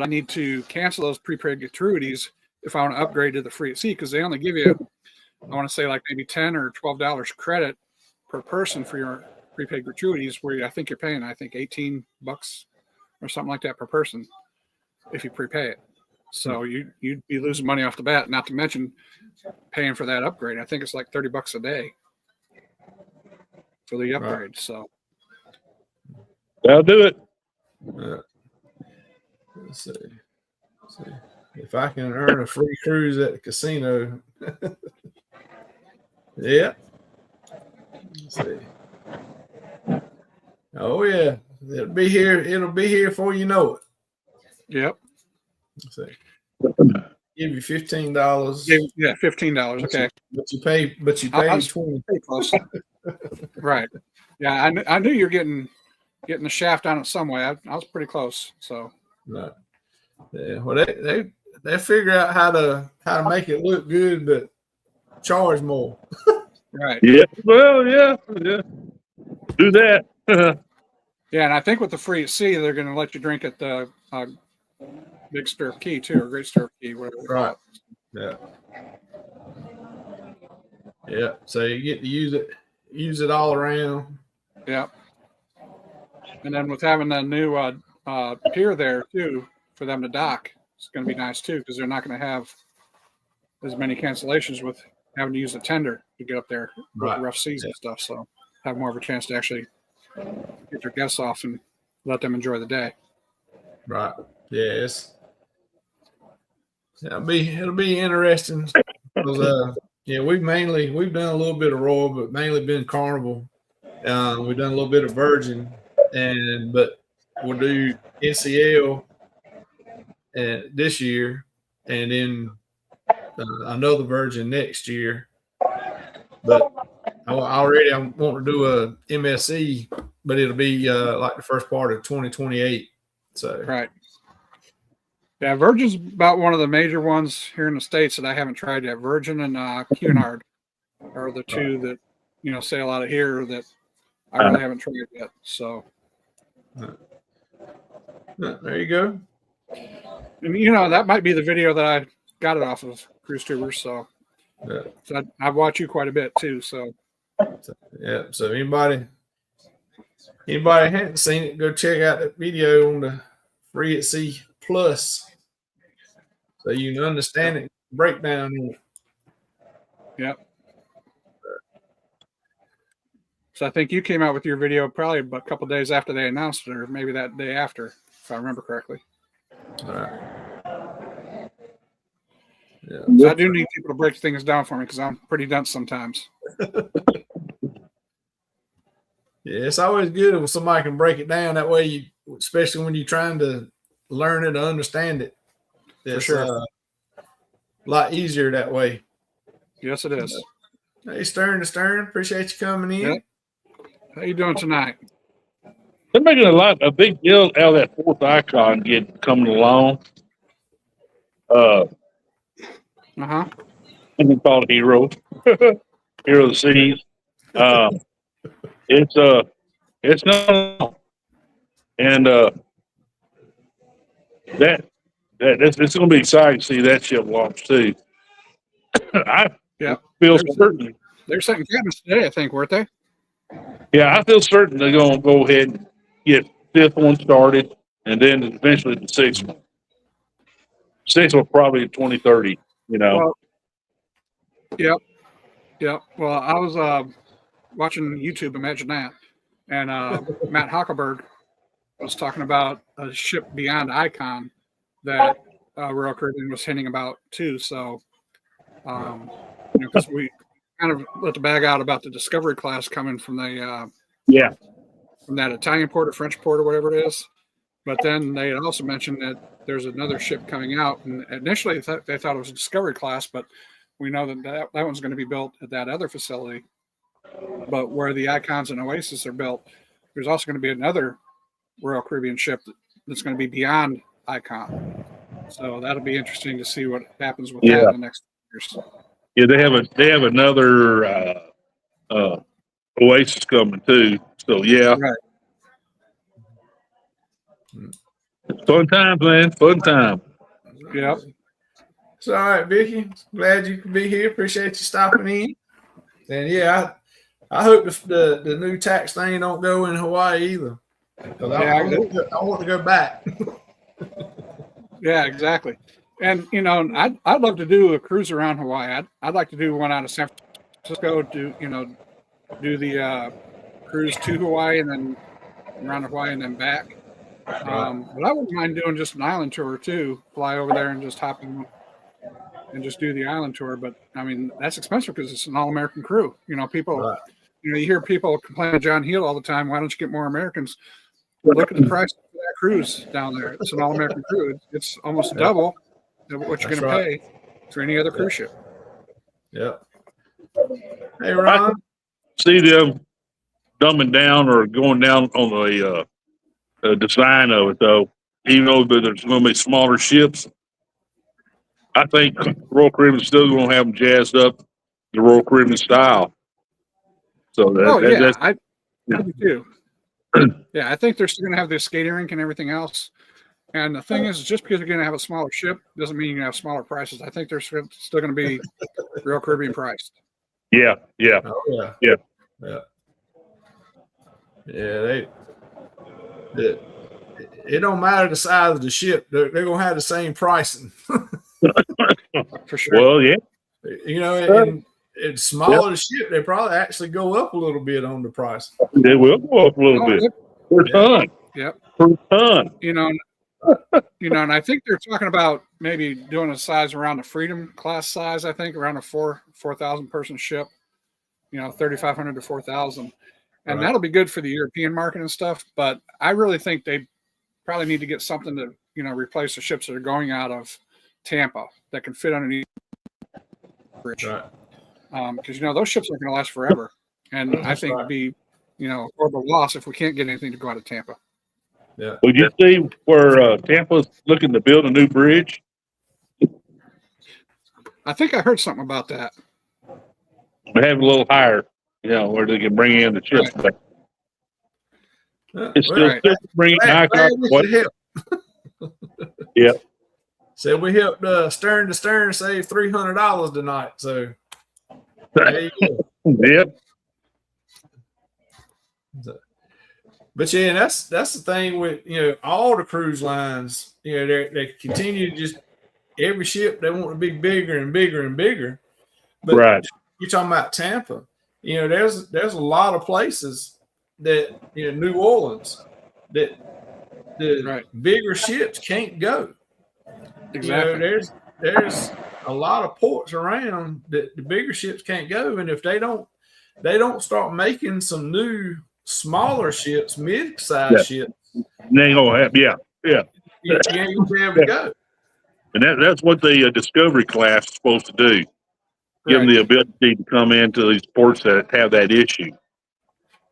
I need to cancel those prepaid gratuities if I want to upgrade to the free at sea, because they only give you, I want to say like maybe $10 or $12 credit per person for your prepaid gratuities, where I think you're paying $18 or something like that per person if you prepay it. So you'd be losing money off the bat, not to mention paying for that upgrade. I think it's like $30 a day for the upgrade. Right. So That'll do it. Let's see. If I can earn a free cruise at the casino. Yeah. Let's see. Oh yeah. It'll be here before you know it. yep. Let's see. Give you $15. Yeah, $15. Okay. But you pay I was 20. pretty close. Right. Yeah, I knew you're getting the shaft on it some way. I was pretty close. So Right. Yeah. Well, they figure out how to make it look good, but charge more. right. Yeah. Well, yeah. Do that. Yeah, and I think with the free at sea, they're going to let you drink at the Big Stirrup Key too, or Great Stirrup Key, whatever. they call Right. it. Yeah. Yeah. So you get to use it all around. Yeah. And then with having the new pier there too for them to dock, it's going to be nice too because they're not going to have as many cancellations with having to use a tender to get up there with the rough seas and stuff. So have more of a chance to actually get their guests off and let them enjoy the day. Right. Yes. It'll be interesting. 'Cause, we've done a little bit of Royal, but mainly been Carnival. We've done a little bit of Virgin, but we'll do NCL this year, and then another Virgin next year. But I'm wanting to do a MSC, but it'll be like the first part of 2028. So right. Yeah, Virgin's about one of the major ones here in the States that I haven't tried yet. Virgin and Cunard are the two that sail out of here that I really haven't tried yet. So there you go. And that might be the video that I got it off of Cruise Tubers. So, I've watched you quite a bit too. So yeah. So anybody hasn't seen it, go check out that video on the Free at Sea Plus, so you can understand it, breakdown on it. Yep. So I think you came out with your video probably a couple days after they announced it, or maybe that day after, if I remember correctly. All right. Yeah. So I do need people to break things down for me because I'm pretty dense sometimes. Yeah, it's always good when somebody can break it down. That way, especially when you're trying to learn it or understand it, it's for sure. A lot easier that way. Yes, it is. Hey, Stern to Stern, appreciate you coming in. Yep. How you doing tonight? They're making a big deal out of that fourth icon coming along. And they call it Hero. Hero of the Seas. It's not, and it's going to be exciting to see that ship launch too. I feel certain they're setting cabins today, I think, weren't they? Yeah, I feel certain they're going to go ahead and get fifth one started, and then eventually the sixth one. Sixth will probably 2030. Well, yep. Well, I was watching YouTube. Imagine that, and Matt Hockelberg was talking about a ship beyond Icon that Royal Caribbean was hinting about too. So, because we kind of let the bag out about the Discovery class coming from the from that Italian port or French port or whatever it is. But then they had also mentioned that there's another ship coming out, and initially they thought it was a Discovery class, but we know that one's going to be built at that other facility. But where the Icons and Oasis are built, there's also going to be another Royal Caribbean ship that's going to be beyond Icon. So that'll be interesting to see what happens with that in the next years. Yeah, they have another Oasis coming too. So yeah, right. Fun times, man. Fun time. Yep. It's all right, Vicky. Glad you could be here. Appreciate you stopping in. And yeah, I hope the new tax thing don't go in Hawaii either. Because I want to go back. Yeah, exactly. And I'd love to do a cruise around Hawaii. I'd like to do one out of San Francisco. Do the cruise to Hawaii and then around Hawaii and then back. But I wouldn't mind doing just an island tour too. Fly over there and just hop in and just do the island tour. But I mean, that's expensive because it's an all-American crew. People. Right. You hear people complain to John Heel all the time. Why don't you get more Americans? Look at the price of that cruise down there. It's an all-American crew. It's almost double what you're going to pay for any other cruise ship. Yeah. Hey, Ron. See them dumbing down or going down on the design of it, though. Even though there's going to be smaller ships, I think Royal Caribbean's still going to have them jazzed up the Royal Caribbean style. So I do too. Yeah, I think they're still going to have their skating rink and everything else. And the thing is, just because you're going to have a smaller ship doesn't mean you're going to have smaller prices. I think they're still going to be Royal Caribbean priced. Yeah, yeah. Oh yeah, Yeah. yeah, yeah. It don't matter the size of the ship; they're gonna have the same pricing. For sure. Well, yeah. You know, and smaller the ship, they probably actually go up a little bit on the price. They will go up a little bit per ton. Yep. Per ton. You know, and I think they're talking about maybe doing a size around the Freedom class size. I think around a 4,000 person ship. 3,500 to 4,000, and Right. that'll be good for the European market and stuff. But I really think they probably need to get something to replace the ships that are going out of Tampa that can fit underneath the bridge. Right. Because those ships aren't going to last forever, and I think it'd be a horrible loss if we can't get anything to go out of Tampa. Yeah. Would you see where Tampa's looking to build a new bridge? I think I heard something about that. We have a little higher, where they can bring in the ships. But it's still bringing Glad we what? could help. Yeah. So we helped Stern to Stern save $300 tonight. So there you go. Yep. But yeah, that's the thing with all the cruise lines. They continue to just every ship they want to be bigger and bigger and bigger. But Right. you're talking about Tampa. There's a lot of places that New Orleans that the bigger ships can't go. Exactly. There's a lot of ports around that the bigger ships can't go, and if they don't start making some new smaller ships, mid-sized ships, They ain't gonna have, yeah. you ain't gonna be able to go. And that's what the Discovery class is supposed to do. Give them the ability to come into these ports that have that issue.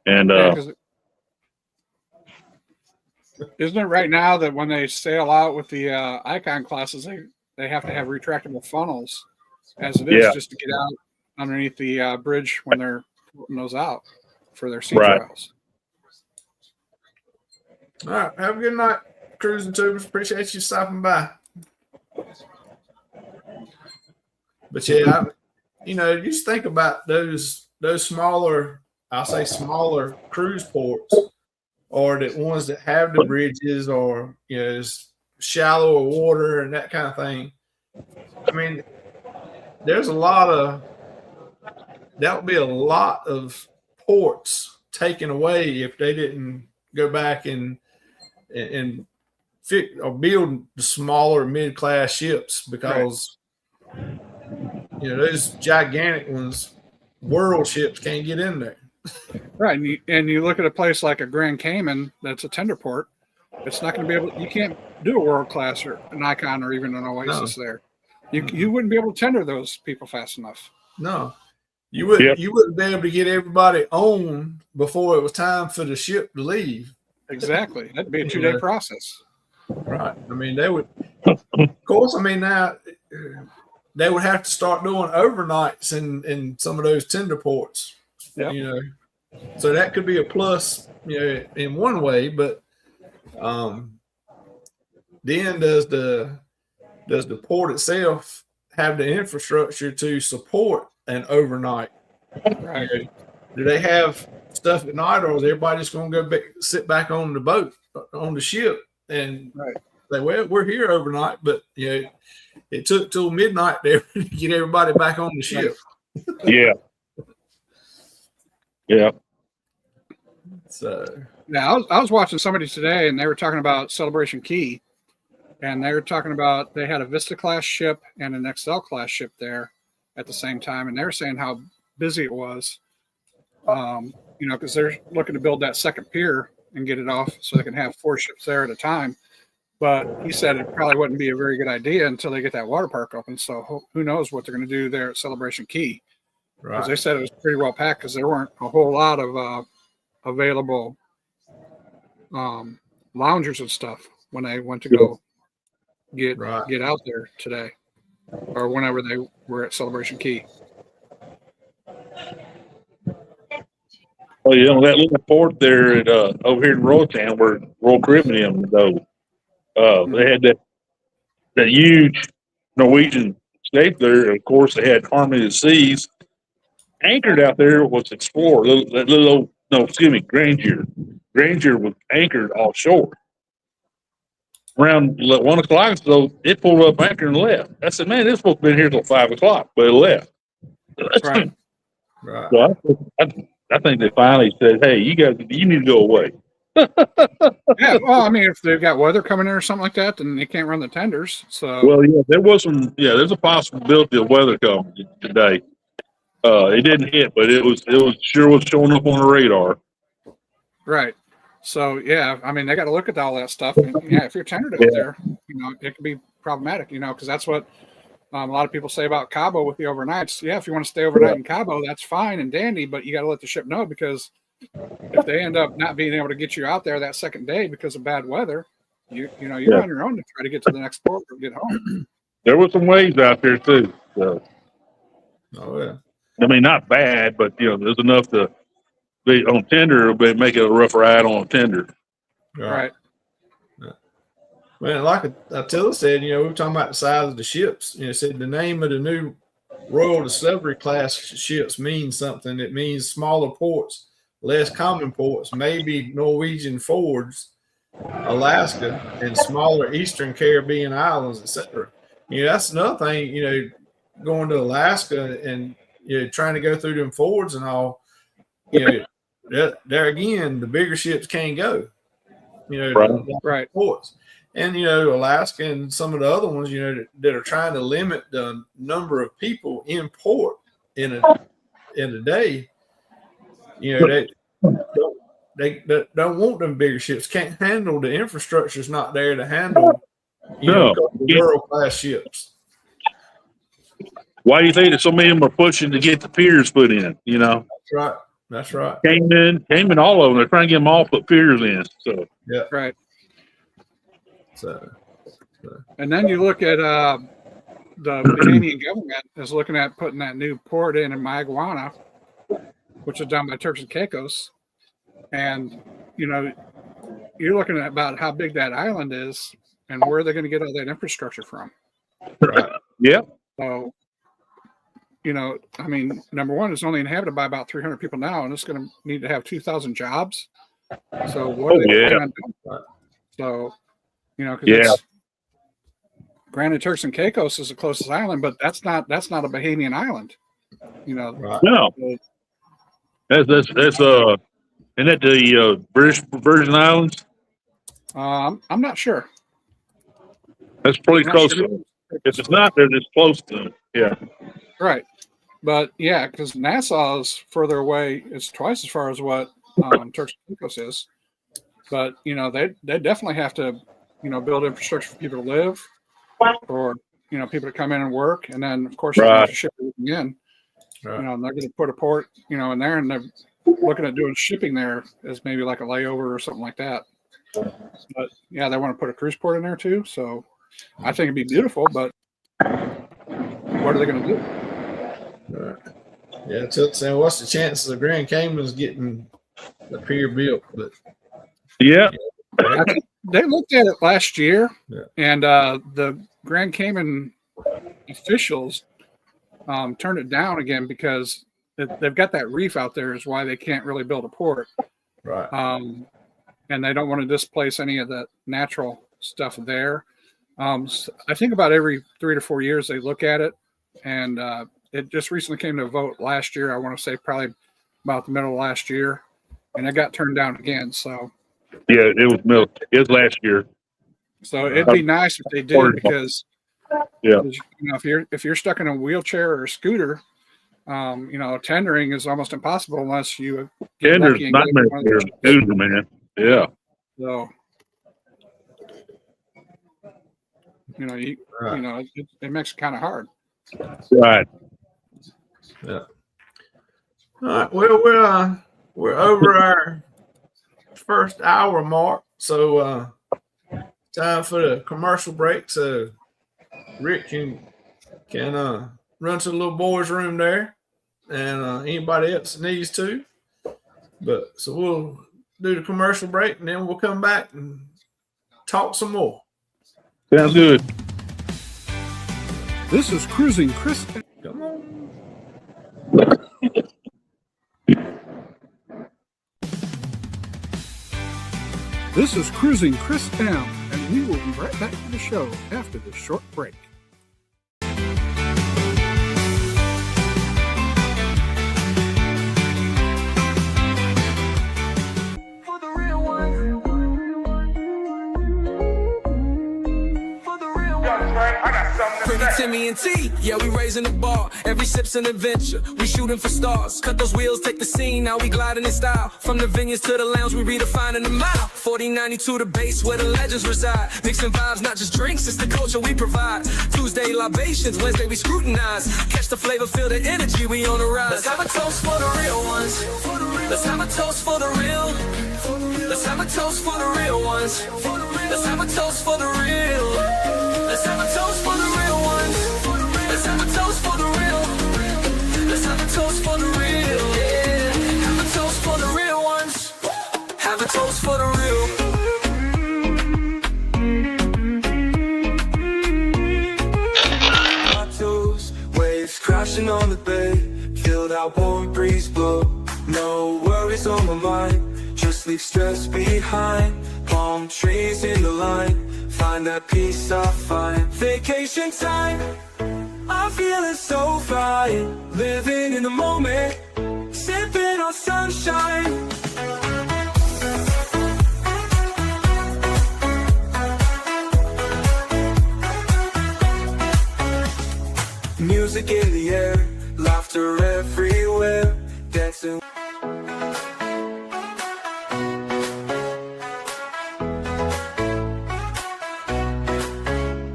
And isn't it right now that when they sail out with the Icon classes, they have to have retractable funnels, as it is, just to get out underneath the bridge when they're putting those out for their sea trials. All right, have a good night, cruising tubers. Appreciate you stopping by. But yeah, just think about those smaller, I'll say smaller cruise ports, or the ones that have the bridges, or shallower water and that kind of thing. I mean, there's that would be a lot of ports taken away if they didn't go back and fit or build the smaller mid-class ships, because those gigantic ones, world ships, can't get in there. Right, and you look at a place like a Grand Cayman that's a tender port. It's not going to be able. You can't do a world class or an Icon or even an Oasis there. You wouldn't be able to tender those people fast enough. No, you wouldn't. You wouldn't be able to get everybody on before it was time for the ship to leave. Exactly, that'd be a 2-day process. Right. I mean, they would. Of course, I mean now they would have to start doing overnights in some of those tender ports. Yeah. So that could be a plus, in one way, but then does the port itself have the infrastructure to support an overnight? Right. Do they have stuff at night, or is everybody just going to go back, sit back on the boat, on the ship, and say, well, we're here overnight, but it took till midnight to get everybody back on the ship. Yeah. Yeah. So now I was watching somebody today, and they were talking about Celebration Key, and they were talking about they had a Vista class ship and an XL class ship there at the same time, and they were saying how busy it was. Because they're looking to build that second pier and get it off so they can have 4 ships there at a time. But he said it probably wouldn't be a very good idea until they get that water park open. So who knows what they're going to do there at Celebration Key. Because they said it was pretty well packed because there weren't a whole lot of available loungers and stuff when they went to go get out there today or whenever they were at Celebration Key. Well, that little port there at over here in Royaltown where Royal Caribbean though, they had that huge Norwegian escape there. Of course, they had Harmony of the Seas, anchored out there was Explorer, Granger. Granger was anchored offshore. Around 1 o'clock, so it pulled up anchor and left. I said, man, it's supposed to be here till 5 o'clock, but it left. Right. Right. So I think they finally said, hey, you need to go away. Yeah, well, I mean, if they've got weather coming in or something like that, then they can't run the tenders. So, Well, yeah, there's a possibility of weather coming today. It didn't hit, but it was sure showing up on the radar. right. So, yeah, I mean, they got to look at all that stuff. And, yeah, if you're tendered out there, it can be problematic, because that's what a lot of people say about Cabo with the overnights. Yeah, if you want to stay overnight in Cabo, that's fine and dandy, but you got to let the ship know, because if they end up not being able to get you out there that second day because of bad weather, you're on your own to try to get to the next port or get home. There were some waves out there too. So. Oh yeah. I mean, not bad, but there's enough to be on tender, but make it a rough ride on tender. Right. Well, like Attila said, we were talking about the size of the ships. It said the name of the new Royal Discovery class ships means something. It means smaller ports, less common ports, maybe Norwegian Fords, Alaska, and smaller Eastern Caribbean islands, etc. That's another thing. Going to Alaska and trying to go through them fords and all. There again, the bigger ships can't go. Right. Ports. And Alaska and some of the other ones, that are trying to limit the number of people in port in a day. They don't want them bigger ships. Can't handle the infrastructure's not there to handle world class ships. Why do you think that so many of them are pushing to get the piers put in? That's right. Cayman, all of them. They're trying to get them all put piers in. So yeah, right. So, and then you look at the Bahamian government is looking at putting that new port in Mayaguana, which is done by Turks and Caicos, and you're looking at about how big that island is and where they're going to get all that infrastructure from. right. yeah, So, I mean, number one, it's only inhabited by about 300 people now, and it's going to need to have 2,000 jobs. So what are they planning on doing? So, because granted, Turks and Caicos is the closest island, but that's not a Bahamian island. Right. no, that's isn't that the British Virgin Islands? I'm not sure. That's pretty I'm not close. sure. If it's not, then it's close to them. Yeah. Right. But yeah, because Nassau is further away. It's twice as far as what Turks and Caicos is. But they definitely have to build infrastructure for people to live, or people to come in and work, and then of course they have to ship everything in. Right. And they're going to put a port in there, and they're looking at doing shipping there as maybe like a layover or something like that. But yeah, they want to put a cruise port in there too. So I think it'd be beautiful, but what are they going to do? Right. Yeah, so what's the chances of Grand Cayman's getting the pier built? But Yeah. They looked at it last year, Yeah. and the Grand Cayman officials turned it down again because they've got that reef out there is why they can't really build a port. right. And they don't want to displace any of the natural stuff there. So I think about every 3 to 4 years they look at it, and it just recently came to a vote last year. I want to say probably about the middle of last year, and it got turned down again. So Yeah, it was last year. So it'd be nice if they did, because Yeah. if you're stuck in a wheelchair or a scooter, tendering is almost impossible unless you get Tender's lucky and get nightmare one of for those a scooter, man. Yeah. So it makes it kind of hard. Right. Yeah. All right. Well, we're over our first hour mark, so time for the commercial break. So Rick can run to the little boys' room there, and anybody else that needs to. But so we'll do the commercial break, and then we'll come back and talk some more. Sounds good. This is Cruising Chris. Come on. This is Cruising Chris M, and we will be right back to the show after this short break. Pretty Timmy and T, yeah, we raising the bar. Every sip's an adventure, we shooting for stars. Cut those wheels, take the scene, now we gliding in style. From the vineyards to the lounge, we redefining the mile. 4092 the base where the legends reside. Mixing vibes, not just drinks, it's the culture we provide. Tuesday libations, Wednesday we scrutinize. Catch the flavor, feel the energy, we on the rise. Let's have a toast for the real ones. Let's have a toast for the real. Let's have a toast for the real ones. Let's have a toast for the real. Let's have a toast for the real ones. Let's have a toast for the real. Let's have a toast for the real. Yeah. Have a toast for the real ones. Have a toast for the real. My toes, waves crashing on the bay. Feel that warm breeze blow. No worries on my mind. Just leave stress behind. Palm trees in the line. Find that peace I find. Vacation time, I'm feeling so fine. Living in the moment, sipping on sunshine. Music in the air, laughter everywhere, dancing.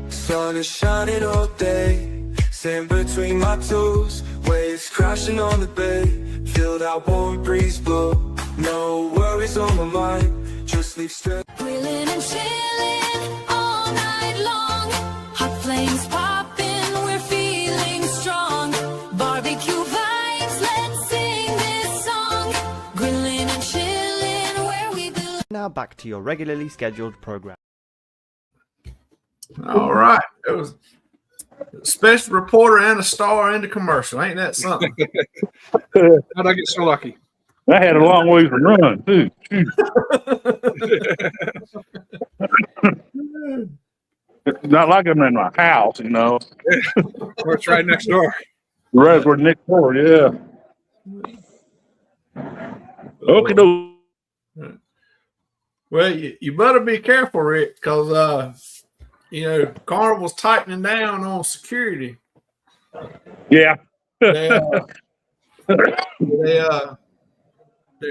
Sun is shining all day, sand between my toes, waves crashing on the bay, feel that warm breeze blow, no worries on my mind, just leave stress. Grilling and chilling all night long, hot flames popping, we're feeling strong, barbecue vibes, let's sing this song, grilling and chilling where we belong. Now back to your regularly scheduled program. All right. It was a special reporter and a star and a commercial. Ain't that something? How'd I get so lucky? I had a long way to run, too. Not like I'm in my house, you know. It's right next door. Right, we're next door, yeah. Okay, Well, you better be careful, Rick, because Carnival's tightening down on security. yeah. They're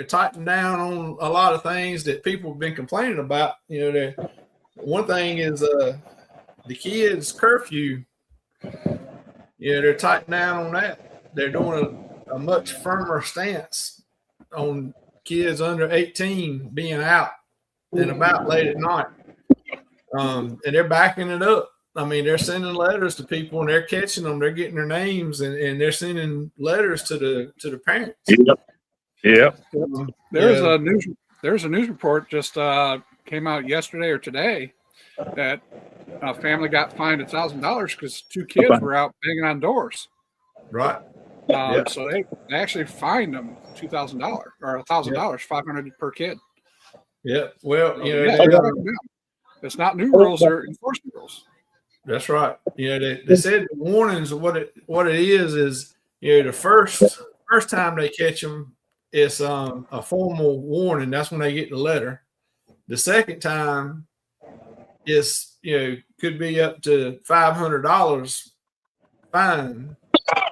tightening down on a lot of things that people have been complaining about. One thing is the kids' curfew. They're tightening down on that. They're doing a much firmer stance on kids under 18 being out and about late at night. And they're backing it up. I mean, they're sending letters to people and they're catching them. They're getting their names and they're sending letters to the parents. Yep. Yep. There's a news report just came out yesterday or today that a family got fined $1,000 because 2 kids were out banging on doors. Right. So they actually fined them $2,000 or $1,000, $500 per kid. Yeah. Well, it's not new rules; they're enforcement rules. That's right. They said the warnings. What it is the first time they catch them, it's a formal warning. That's when they get the letter. The second time, is could be up to $500 fine.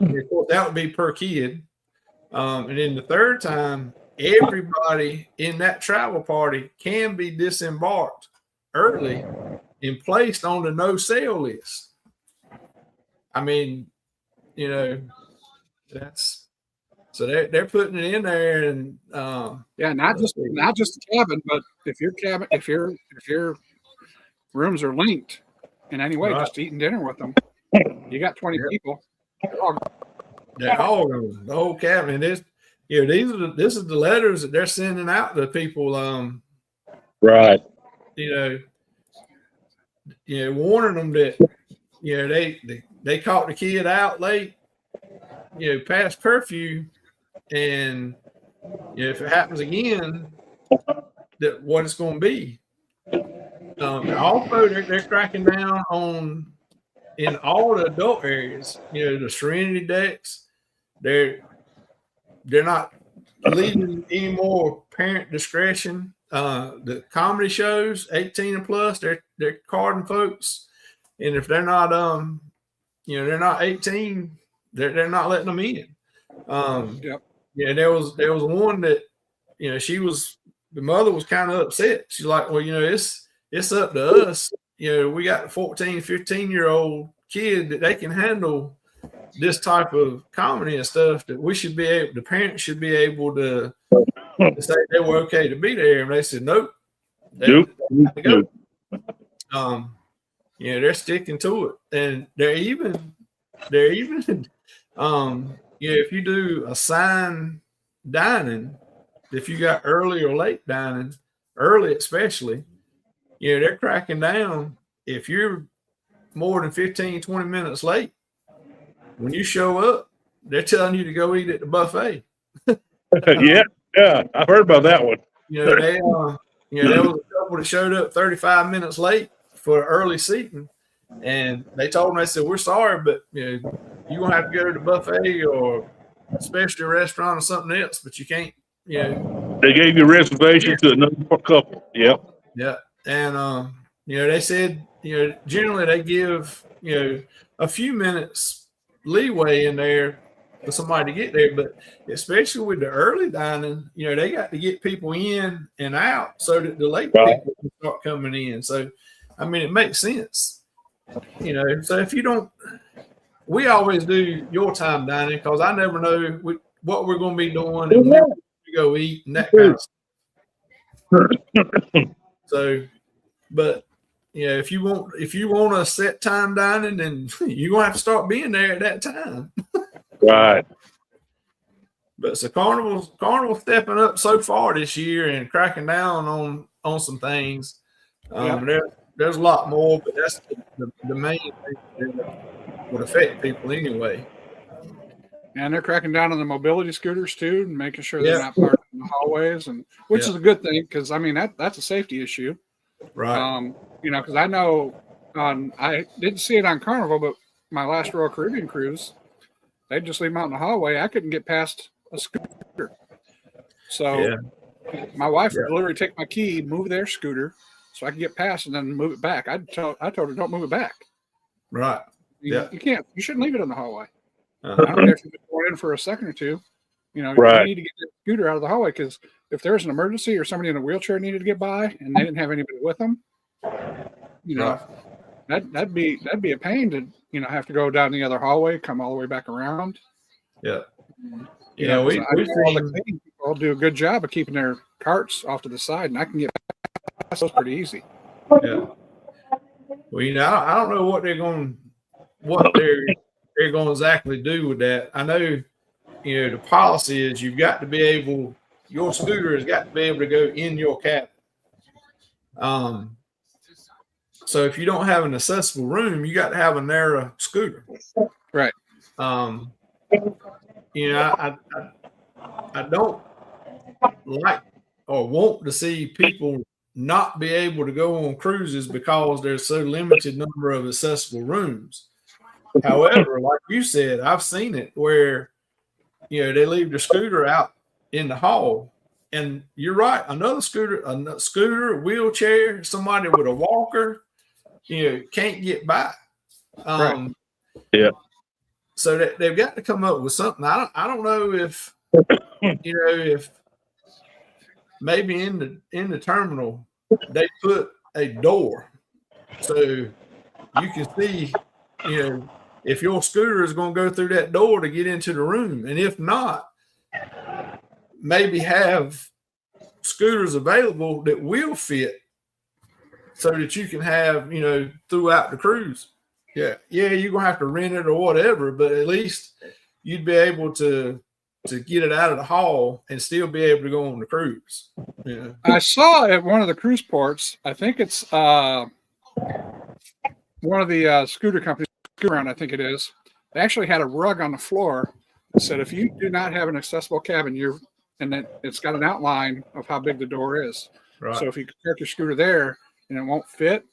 Of course, that would be per kid. And then the third time, everybody in that travel party can be disembarked early and placed on the no sale list. I mean, that's so they're putting it in there, and not just the cabin, but if your rooms are linked in any way, just eating dinner with them, you got 20 people. They're all going, the whole cabin. This is the letters that they're sending out to people. Right. Warning them that they caught the kid out late, past curfew, and if it happens again, that what it's going to be. Also, they're cracking down on in all the adult areas. The Serenity decks. They're not leaving any more parent discretion. The comedy shows, 18 and plus, they're carding folks, and if they're not they're not 18, they're not letting them in. Yep. Yeah, there was one that the mother was kind of upset. She's like, well, it's up to us. We got a 14, 15-year-old kid that they can handle this type of comedy and stuff, that the parents should be able to say they were okay to be there. And they said, nope. They have to go. They're sticking to it. And they're even if you do assigned dining, if you got early or late dining, early especially, they're cracking down. If you're more than 15, 20 minutes late, when you show up, they're telling you to go eat at the buffet. Yeah, I've heard about that one. There was a couple that showed up 35 minutes late for early seating, and they told them, they said, we're sorry, but you're gonna have to go to the buffet or a specialty restaurant or something else, but you can't. They gave you a reservation to another couple. Yep. Yeah, and they said generally they give a few minutes leeway in there for somebody to get there, but especially with the early dining, they got to get people in and out so that the late people can start coming in. So, I mean, it makes sense, So if you don't, we always do your time dining because I never know what we're going to be doing and when we go eat and that kind of stuff. So, but if you want a set time dining, then you're gonna have to start being there at that time. Right. But so Carnival stepping up so far this year and cracking down on some things. There's a lot more, but that's the main thing that would affect people anyway. And they're cracking down on the mobility scooters too, and making sure they're not parked in the hallways, and which is a good thing because I mean that's a safety issue, right? Because I know I didn't see it on Carnival, but my last Royal Caribbean cruise, they'd just leave them out in the hallway. I couldn't get past a scooter, so my wife would literally take my key, move their scooter, so I could get past, and then move it back. I told her, don't move it back. Right? You can't. You shouldn't leave it in the hallway. I don't care if you're going in for a second or two. You need to get the scooter out of the hallway because if there's an emergency or somebody in a wheelchair needed to get by and they didn't have anybody with them, that'd be a pain to have to go down the other hallway, come all the way back around. Yeah, we all the cleaning people do a good job of keeping their carts off to the side, and I can get past those pretty easy. Yeah. Well, I don't know what they're going to exactly do with that. I know, the policy is you've got to be able, your scooter has got to be able to go in your cabin. So if you don't have an accessible room, you got to have a narrow scooter. Right. I don't like or want to see people not be able to go on cruises because there's so limited number of accessible rooms. However, like you said, I've seen it where, they leave the scooter out in the hall, and you're right. Another scooter, wheelchair, somebody with a walker, can't get by. So that they've got to come up with something. I don't know if, if maybe in the terminal they put a door so you can see, if your scooter is going to go through that door to get into the room. And if not, maybe have scooters available that will fit so that you can have, throughout the cruise. Yeah, you're going to have to rent it or whatever, but at least you'd be able to get it out of the hall and still be able to go on the cruise. I saw at one of the cruise ports, I think it's one of the scooter companies, I think it is, they actually had a rug on the floor said if you do not have an accessible cabin, and then it's got an outline of how big the door is. Right. So if you park your scooter there and it won't fit,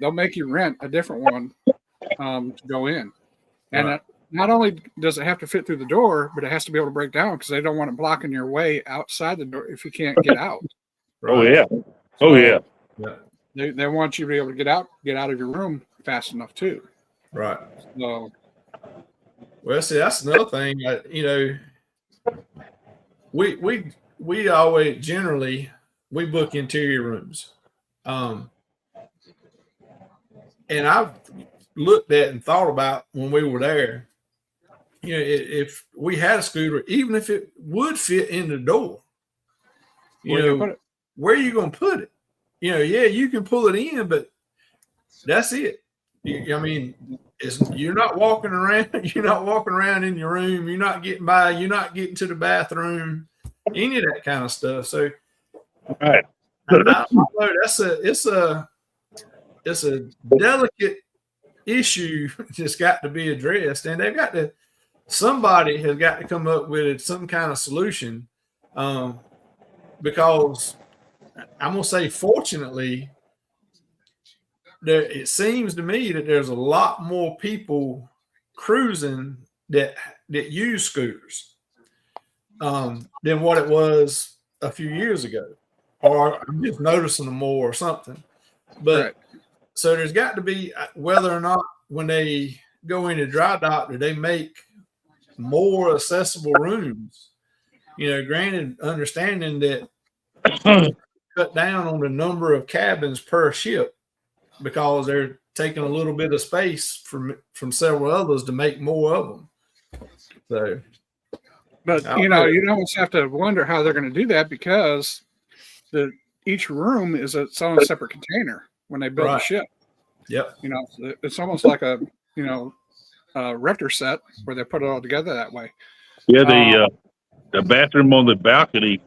they'll make you rent a different one to go in. And Right. not only does it have to fit through the door, but it has to be able to break down because they don't want it blocking your way outside the door if you can't get out. Oh yeah. Oh yeah. Yeah. They want you to be able to get out of your room fast enough too. Right. So Well, see, that's another thing. We always generally we book interior rooms, and I've looked at and thought about when we were there. If we had a scooter, even if it would fit in the door, where do you put it? where are you going to put it? Yeah, you can pull it in, but that's it. You're not walking around. You're not walking around in your room. You're not getting by. You're not getting to the bathroom. Any of that kind of stuff. So, Right. I know it's a delicate issue that's got to be addressed, and somebody has got to come up with some kind of solution, because I'm gonna say, fortunately, it seems to me that there's a lot more people cruising that use scooters than what it was a few years ago, or I'm just noticing them more or something. But Right. so there's got to be, whether or not when they go into dry dock, do they make more accessible rooms? Granted, understanding that cut down on the number of cabins per ship because they're taking a little bit of space from several others to make more of them. So, But you almost have to wonder how they're going to do that because each room is its own separate container when they build Right. a ship. Yep. It's almost like a rector set where they put it all together that way. Yeah, the bathroom on the balcony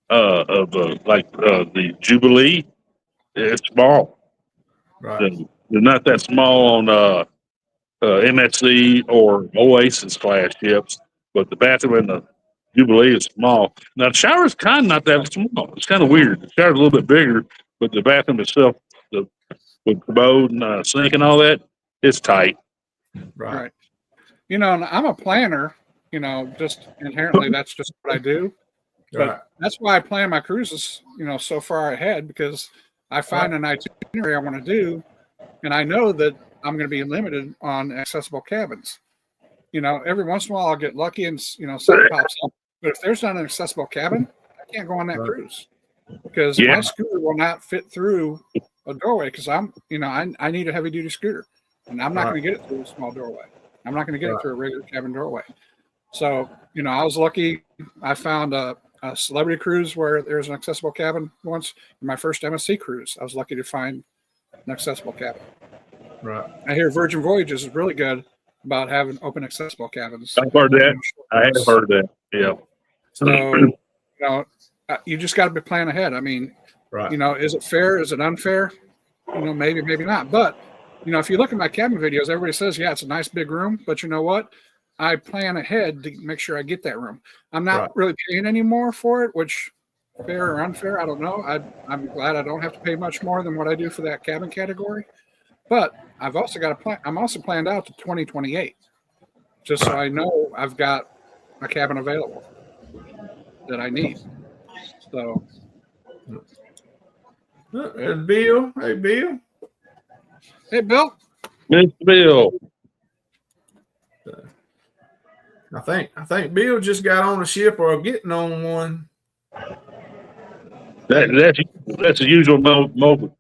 of the Jubilee, it's small. Right. They're not that small on MSC or Oasis class ships, but the bathroom in the Jubilee is small. Now the shower's kind of not that small. It's kind of weird. The shower's a little bit bigger, but the bathroom itself, with commode and sink and all that, it's tight. Right. And I'm a planner. Just inherently, that's just what I do. But Right. that's why I plan my cruises, so far ahead, because I find an itinerary I want to do, and I know that I'm going to be limited on accessible cabins. Every once in a while I'll get lucky and something pops up. But if there's not an accessible cabin, I can't go on that Right. cruise because Yeah. my scooter will not fit through a doorway because I need a heavy duty scooter, and I'm not Right. going to get it through a small doorway. I'm not going to get Right. it through a regular cabin doorway. So I was lucky. I found a celebrity cruise where there's an accessible cabin once. In my first MSC cruise, I was lucky to find an accessible cabin. Right. I hear Virgin Voyages is really good about having open accessible cabins. I've heard that. I have heard that. Yeah. So, you just got to be planning ahead. I mean, Right. is it fair? Is it unfair? Maybe, maybe not. But, if you look at my cabin videos, everybody says, yeah, it's a nice big room. But you know what? I plan ahead to make sure I get that room. I'm not Right. really paying any more for it, which fair or unfair, I don't know. I'm glad I don't have to pay much more than what I do for that cabin category. But I've also got a plan. I'm also planned out to 2028, just so I know I've got a cabin available that I need. So, There's Bill. Hey, Bill. hey, Bill. Mr. Bill. I think Bill just got on a ship or getting on one. That's a usual motive.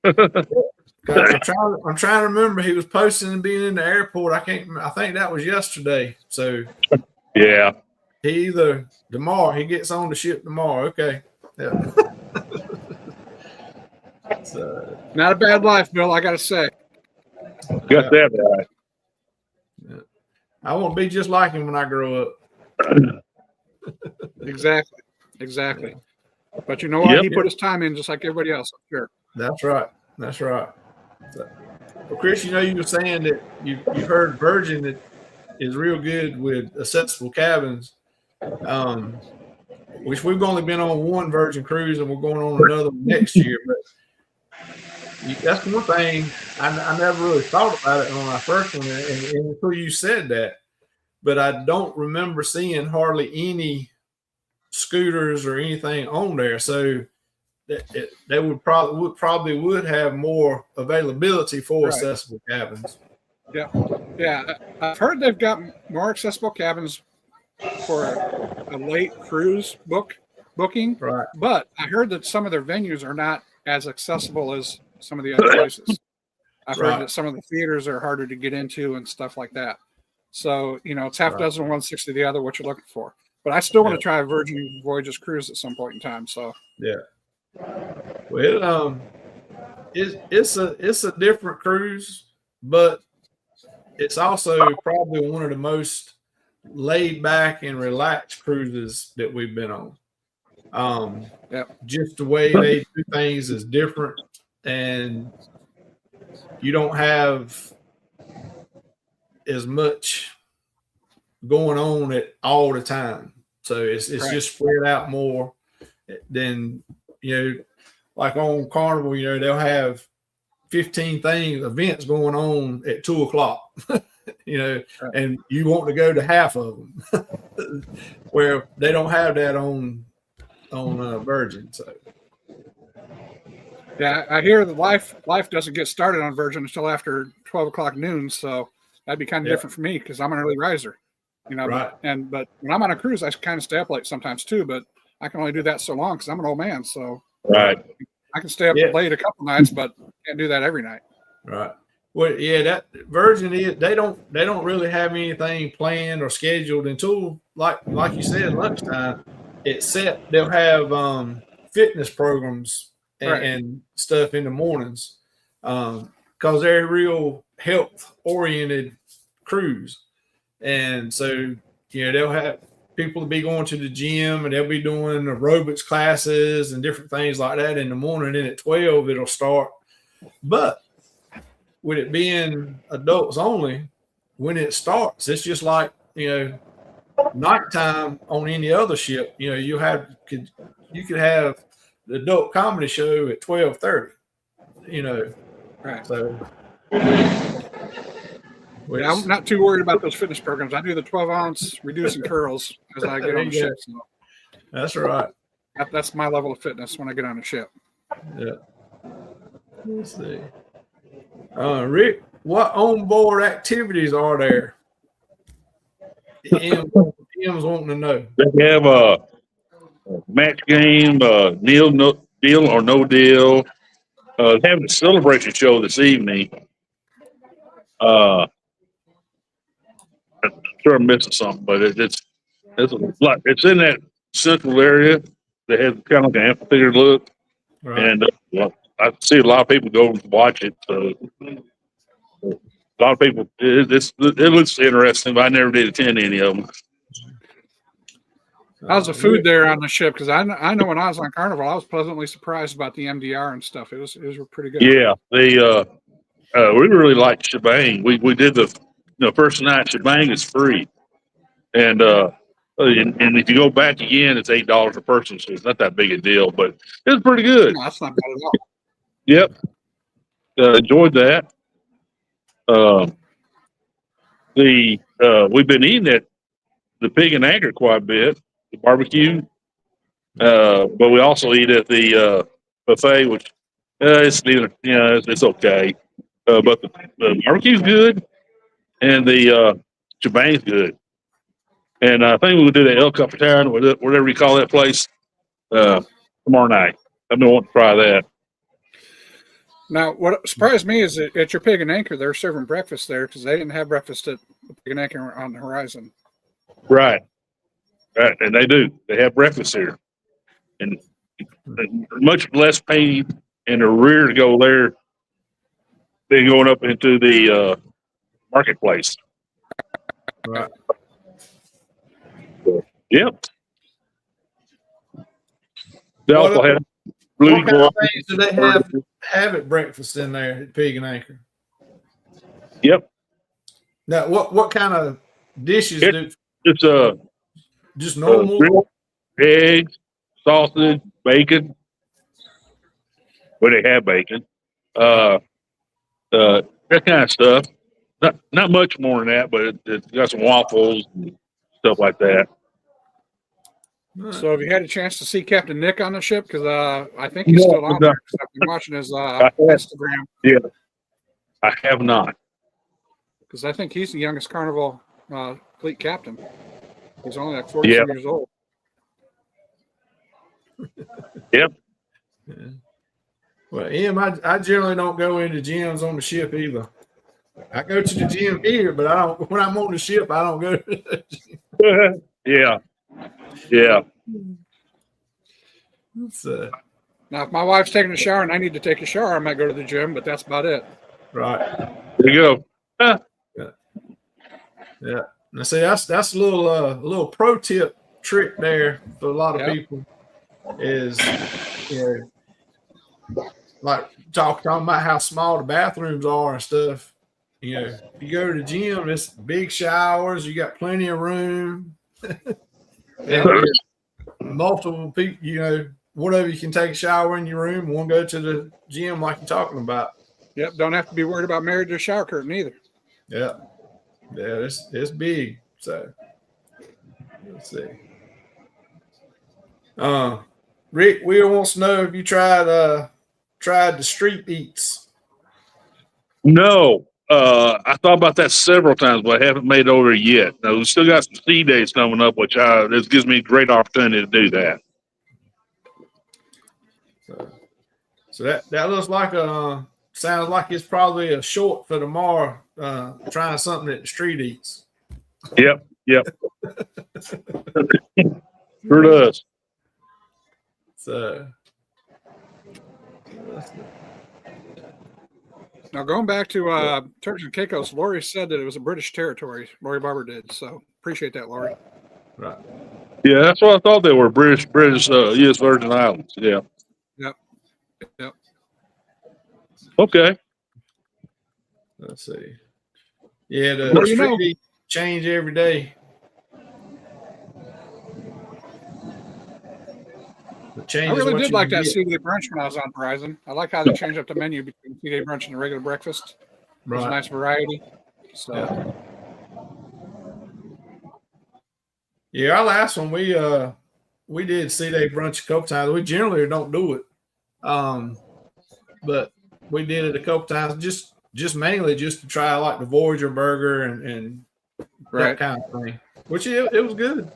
I'm trying to remember. He was posting and being in the airport. I think that was yesterday. So Yeah. he either tomorrow he gets on the ship tomorrow. Okay. Yeah. So, Not a bad life, Bill. I got to say. Got that right. I won't be just like him when I grow up. Exactly. But you know what? Yep. He put his time in just like everybody else. I'm sure. That's right. So, well, Chris, you were saying that you heard Virgin that is real good with accessible cabins, which we've only been on one Virgin cruise and we're going on another one next year. But that's one thing I never really thought about it on our first one, and until you said that. But I don't remember seeing hardly any scooters or anything on there, so they would probably have more availability for Right. accessible cabins. Yeah. I've heard they've got more accessible cabins for a late cruise booking. Right. But I heard that some of their venues are not as accessible as some of the other places. I've heard Right. that some of the theaters are harder to get into and stuff like that. So, it's half Right. dozen, 160 the other, what you're looking for. But I still want Yeah. to try a Virgin Voyages cruise at some point in time. So, Yeah. Well, it's a different cruise, but it's also probably one of the most laid back and relaxed cruises that we've been on. Just the way they do things is different, and you don't have as much going on at all the time. So it's Right. just spread out more than, like on Carnival, they'll have 15 events going on at 2:00, and you want to go to half of them, where they don't have that on Virgin. So yeah, I hear that life doesn't get started on Virgin until after 12 o'clock noon. So that'd be kind of Yeah. different for me because I'm an early riser, Right. But when I'm on a cruise, I kind of stay up late sometimes too, but I can only do that so long because I'm an old man. So Right. I can stay up Yeah. late a couple nights, but can't do that every night. Right. Well, yeah, that Virgin is they don't really have anything planned or scheduled until like you said, lunchtime. It's set. They'll have fitness programs and, Right. and stuff in the mornings, because they're a real health oriented cruise, and so they'll have people to be going to the gym and they'll be doing aerobics classes and different things like that in the morning. And at 12 it'll start, but with it being adults only, when it starts, it's just like, nighttime on any other ship. You could have the adult comedy show at 12:30, Right. So Yeah, I'm not too worried about those fitness programs. I do the 12-ounce reducing curls as I get on the There you ship. So that's right. that's my level of fitness when I get on a ship. Yeah. Let's see. Rick, what onboard activities are there? M's wanting to know. They have a match game, deal or no deal. Having a celebration show this evening. I'm sure I'm missing something, but it's a lot. It's in that central area that has kind of like an amphitheater look, Right. and I see a lot of people go and watch it. So a lot of people, it looks interesting, but I never did attend any of them. How's the food there on the ship? Because I know when I was on Carnival, I was pleasantly surprised about the MDR and stuff. It was pretty good. Yeah, we really liked Shebang. We did the first night. Shebang is free, and if you go back again, it's $8 a person, so it's not that big a deal. But it was pretty good. No, that's not bad at all. Yep, enjoyed that. We've been eating at the Pig and Anchor quite a bit, the barbecue, but we also eat at the buffet, which it's neither. It's okay. But the barbecue's good, and the Shebang's good. And I think we'll do the El Capitan, whatever you call that place, tomorrow night. I've been wanting to try that. Now, what surprised me is that at your Pig and Anchor, they're serving breakfast there because they didn't have breakfast at the Pig and Anchor on the Horizon. Right. And they do. They have breakfast here. And much less pain in the rear to go there than going up into the marketplace. Right. Yep. They What also other- have blue What kind of guava. things do they have at breakfast in there at Pig and Anchor? Yep. Now, what kind of dishes? It's Just normal. grilled eggs, sausage, bacon. Well, they have bacon. That kind of stuff. Not much more than that, but it's got some waffles and stuff like that. So have you had a chance to see Captain Nick on the ship? Because I think he's still on there. 'Cause I've been watching his Instagram. Yeah, I have not. Because I think he's the youngest Carnival fleet captain. He's only like 42 years old. Yep. Well, Em, I generally don't go into gyms on the ship either. I go to the gym here, but I don't. When I'm on the ship, I don't go to the gym. Yeah. Yeah. Now, if my wife's taking a shower and I need to take a shower, I might go to the gym, but that's about it. Right. There you go. Huh. Yeah. Now, see, that's a little pro tip trick there for a lot of people is, like talking about how small the bathrooms are and stuff. If you go to the gym, it's big showers, you got plenty of room. And multiple people, whatever, you can take a shower in your room, won't go to the gym like you're talking about. Yep, don't have to be worried about married to a shower curtain either. Yeah, it's big. So let's see. Rick Wheel wants to know if you tried the street eats. No. I thought about that several times, but I haven't made it over yet. Now, we still got some sea days coming up, which this gives me a great opportunity to do that. So that looks like sounds like it's probably a short for tomorrow. Trying something at the street eats. Yep. Sure does. So now going back to Turks and Caicos, Lori said that it was a British territory. Lori Barber did, so appreciate that, Lori. Right. Yeah, that's what I thought they were. British U.S. Virgin Islands. Yeah. Yep. Okay. Let's see. Yeah, the street eats change every day. I really did like that C-Day brunch when I was on Verizon. I like how they changed up the menu between C-Day brunch and the regular breakfast. There's a nice variety. So, yeah, our last one we did C-Day brunch a couple times. We generally don't do it, but we did it a couple times just mainly just to try like the Voyager burger and that kind of thing. Which it was good.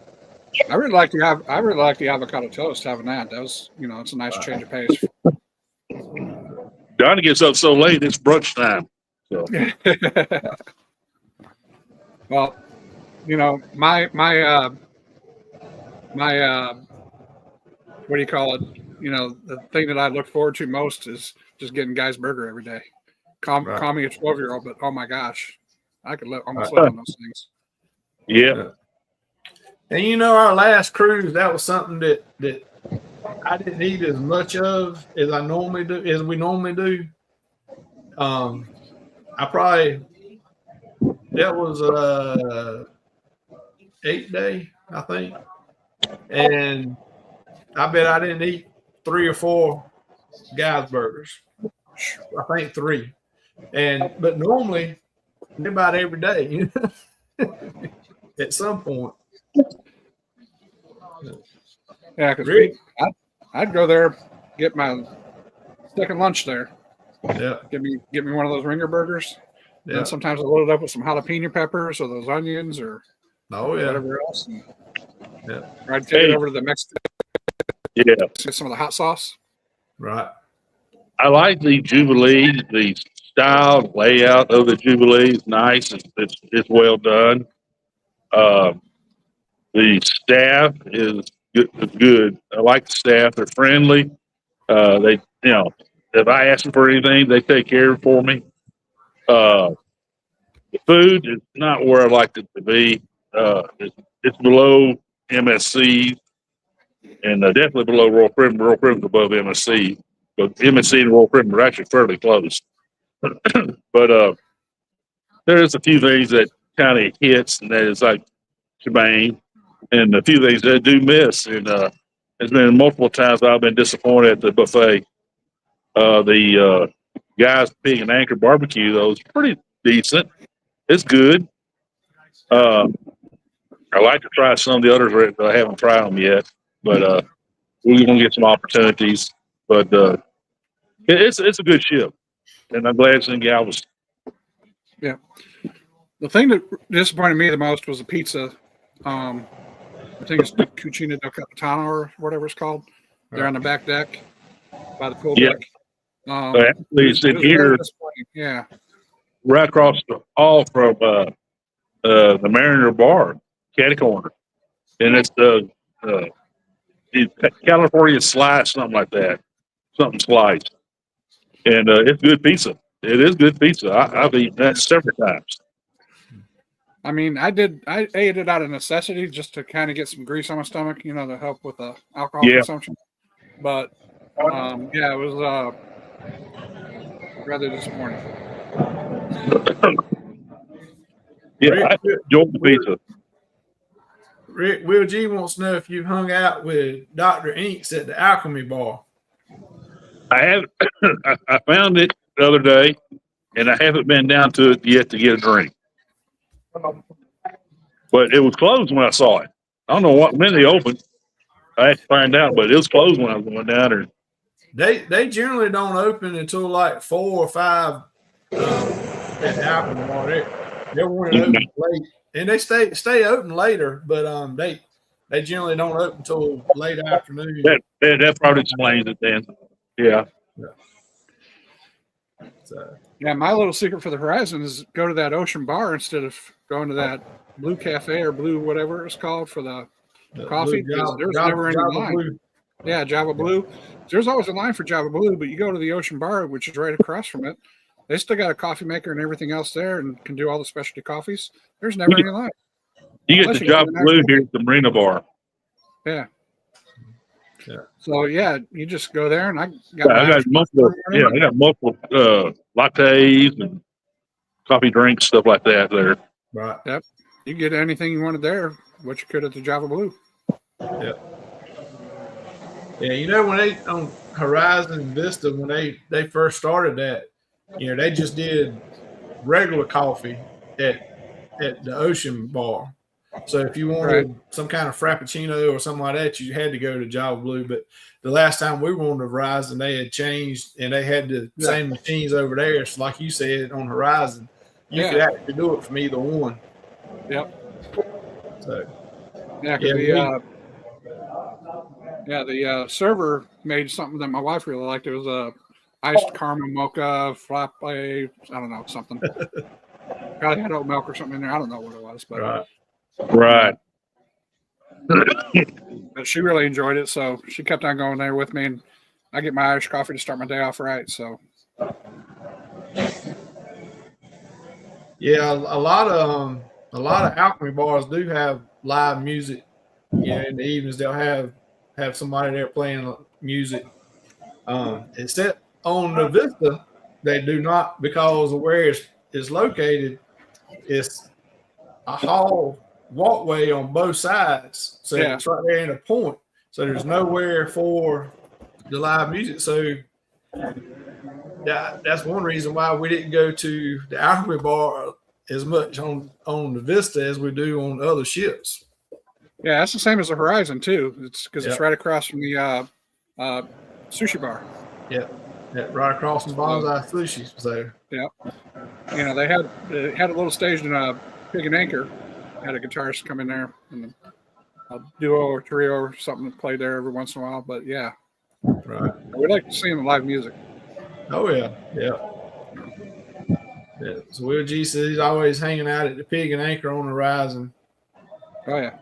I really like the avocado toast. Having that was, it's a nice change of pace. Donnie gets up so late; it's brunch time. So. Well, my what do you call it? The thing that I look forward to most is just getting Guy's Burger every day. Call me a 12-year-old, but oh my gosh, I could almost live on those things. Yeah. And our last cruise, that was something that I didn't eat as much of as we normally do. That was 8 day, I think. And I bet I didn't eat 3 or 4 Guy's burgers. I think 3. But normally about every day, at some point. Yeah, because I'd go there, get my second lunch there. Yeah, get me one of those ringer burgers. Yeah. And sometimes I load it up with some jalapeno peppers or those onions or whatever else. And I'd take it over to the Mexican. Yeah, get some of the hot sauce. Right. I like the Jubilee. The style layout of the Jubilee is nice. It's well done. The staff is good. I like the staff. They're friendly. They, if I ask them for anything, they take care of it for me. The food is not where I like it to be. It's below MSC and definitely below Royal Caribbean. Royal Caribbean's above MSC, but MSC and Royal Caribbean are actually fairly close. But there is a few things that kind of hits, and that is like shebang, and a few things that do miss. And there's been multiple times I've been disappointed at the buffet. The Guy's Pig and Anchor barbecue, though, is pretty decent. It's good. I like to try some of the others that I haven't tried them yet, but we're going to get some opportunities. But it's a good ship, and I'm glad it's in Galveston. Yeah. The thing that disappointed me the most was the pizza. I think it's the Cucina del Capitano or whatever it's called. They're on the back deck by the pool deck. Actually, it's in here, yeah, right across the hall from the Mariner Bar, Catty Corner, and it's the California Slice, something like that, something sliced, and it's good pizza. It is good pizza. I've eaten that several times. I mean, I ate it out of necessity just to kind of get some grease on my stomach, you know, to help with the alcohol consumption. But yeah, it was rather disappointing. Yeah, I enjoyed the pizza. Rick, Will G wants to know if you've hung out with Dr. Inks at the Alchemy Bar. I have. I found it the other day, and I haven't been down to it yet to get a drink. But it was closed when I saw it. I don't know what minute they opened. I had to find out, but it was closed when I was going down there. They generally don't open until like 4 or 5 at the Alchemy Bar. They're wanting to open late, and they stay open later, but they generally don't open until late afternoon. That probably explains it then. Yeah. So. Yeah, my little secret for the Horizon is go to that Ocean Bar instead of going to that Blue Cafe or Blue whatever it's called for the coffee. There's never any line. Blue. Yeah, Java Blue. There's always a line for Java Blue, but you go to the Ocean Bar, which is right across from it. They still got a coffee maker and everything else there and can do all the specialty coffees. There's never any line. You get the Java Blue here at the Marina Bar. Yeah. Yeah. So yeah, you just go there and I got multiple lattes and coffee drinks, stuff like that there. Right. Yep. You get anything you wanted there, what you could at the Java Blue. Yep. Yeah, you know, when they on Horizon Vista, when they first started that, you know, they just did regular coffee at the Ocean Bar. So if you wanted some kind of Frappuccino or something like that, you had to go to Java Blue. But the last time we were on the Horizon, they had changed and they had the same machines over there. So like you said, on Horizon, you could actually do it from either one. Yep. So the server made something that my wife really liked. It was a iced caramel mocha frappe. I don't know, something. Probably had oat milk or something in there. I don't know what it was, but right. But she really enjoyed it, so she kept on going there with me, and I get my Irish coffee to start my day off right. So yeah, a lot of Alchemy bars do have live music. You know, in the evenings they'll have somebody there playing music. Except on the Vista, they do not, because of where it's located. It's a hall walkway on both sides, so it's right there in a point. So there's nowhere for the live music. So that's one reason why we didn't go to the Alchemy Bar as much on the Vista as we do on other ships. Yeah, that's the same as the Horizon too. It's because it's right across from the sushi bar. Yeah, right across from Bonsai Sushi. So yeah, you know they had a little stage in a Pig and Anchor. Had a guitarist come in there and a duo or trio or something to play there every once in a while. But yeah, right. We like to see the live music. Oh yeah. So Will G says he's always hanging out at the Pig and Anchor on the Horizon. Oh yeah.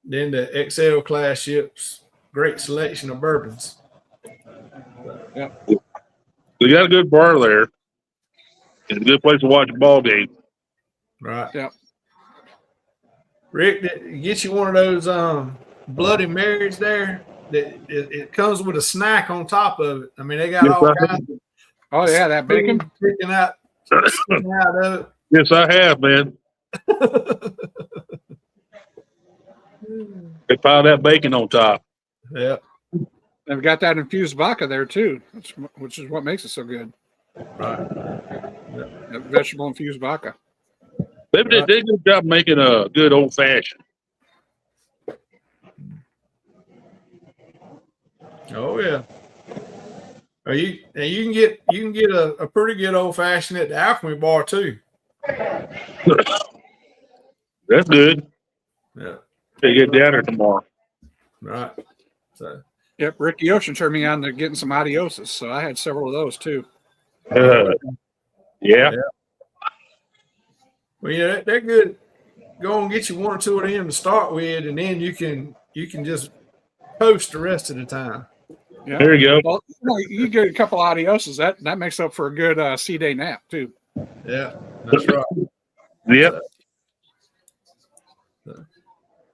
Then the XL class ships, great selection of bourbons. Yeah. We got a good bar there. It's a good place to watch a ball game. Right. Yeah. Rick, get you one of those Bloody Marys there. That it comes with a snack on top of it. I mean, they got all kinds of that bacon sticking out of it. Yes, I have, man. They pile that bacon on top. Yeah. They've got that infused vodka there too, which is what makes it so good. Right. That vegetable infused vodka. They did a good job making a good old fashioned. Oh yeah. Or you can get a pretty good old fashioned at the Alchemy Bar too. That's good. Yeah. They get down there tomorrow. Right. So Yep, Ricky Ocean turned me on to getting some adioses, so I had several of those too. Yeah. well, yeah, they're good. Go and get you one or two of them to start with, and then you can just post the rest of the time. Yeah. There you go. Well, you get a couple adioses. That makes up for a good sea day nap too. Yeah, that's right. Yep.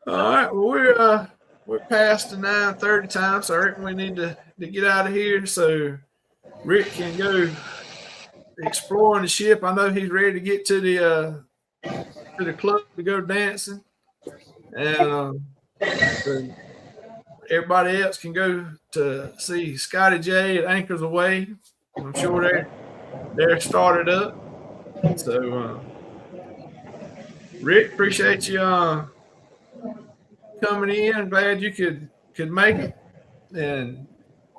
All right. Well, we're past the 9:30 time, so I reckon we need to get out of here so Rick can go exploring the ship. I know he's ready to get to the club to go dancing, and so everybody else can go to see Scotty J at Anchors Away. I'm sure they're started up. So, Rick, appreciate you coming in. Glad you could make it. And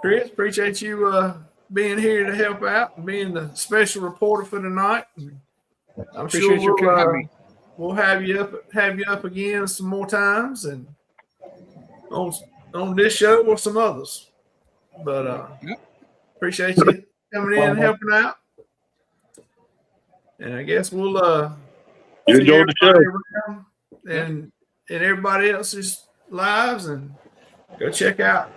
Chris, appreciate you being here to help out and being the special reporter for tonight. I'm Appreciate sure you having me. we'll have you up again some more times and on this show or some others. But appreciate you coming in and helping out. And I guess we'll You enjoyed the show. and everybody else's lives, and go check out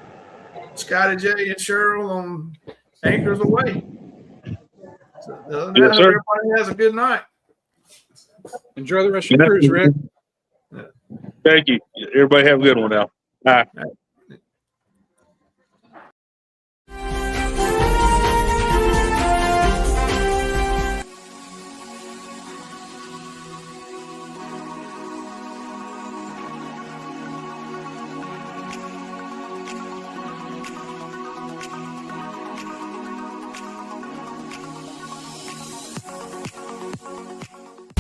Scotty J and Cheryl on Anchors Away. So other than that, everybody has a good night. Enjoy the rest of your cruise, Rick. Thank you. Everybody have a good one now. Bye.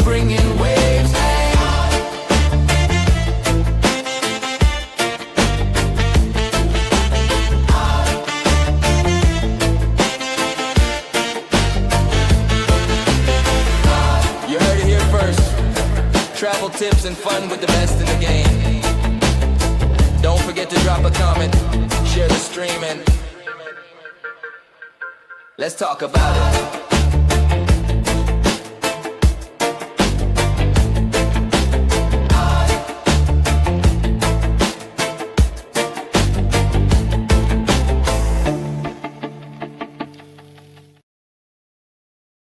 Bringing waves. You heard it here first. Travel tips and fun with the best in the game. Don't forget to drop a comment, share the stream, and let's talk about it.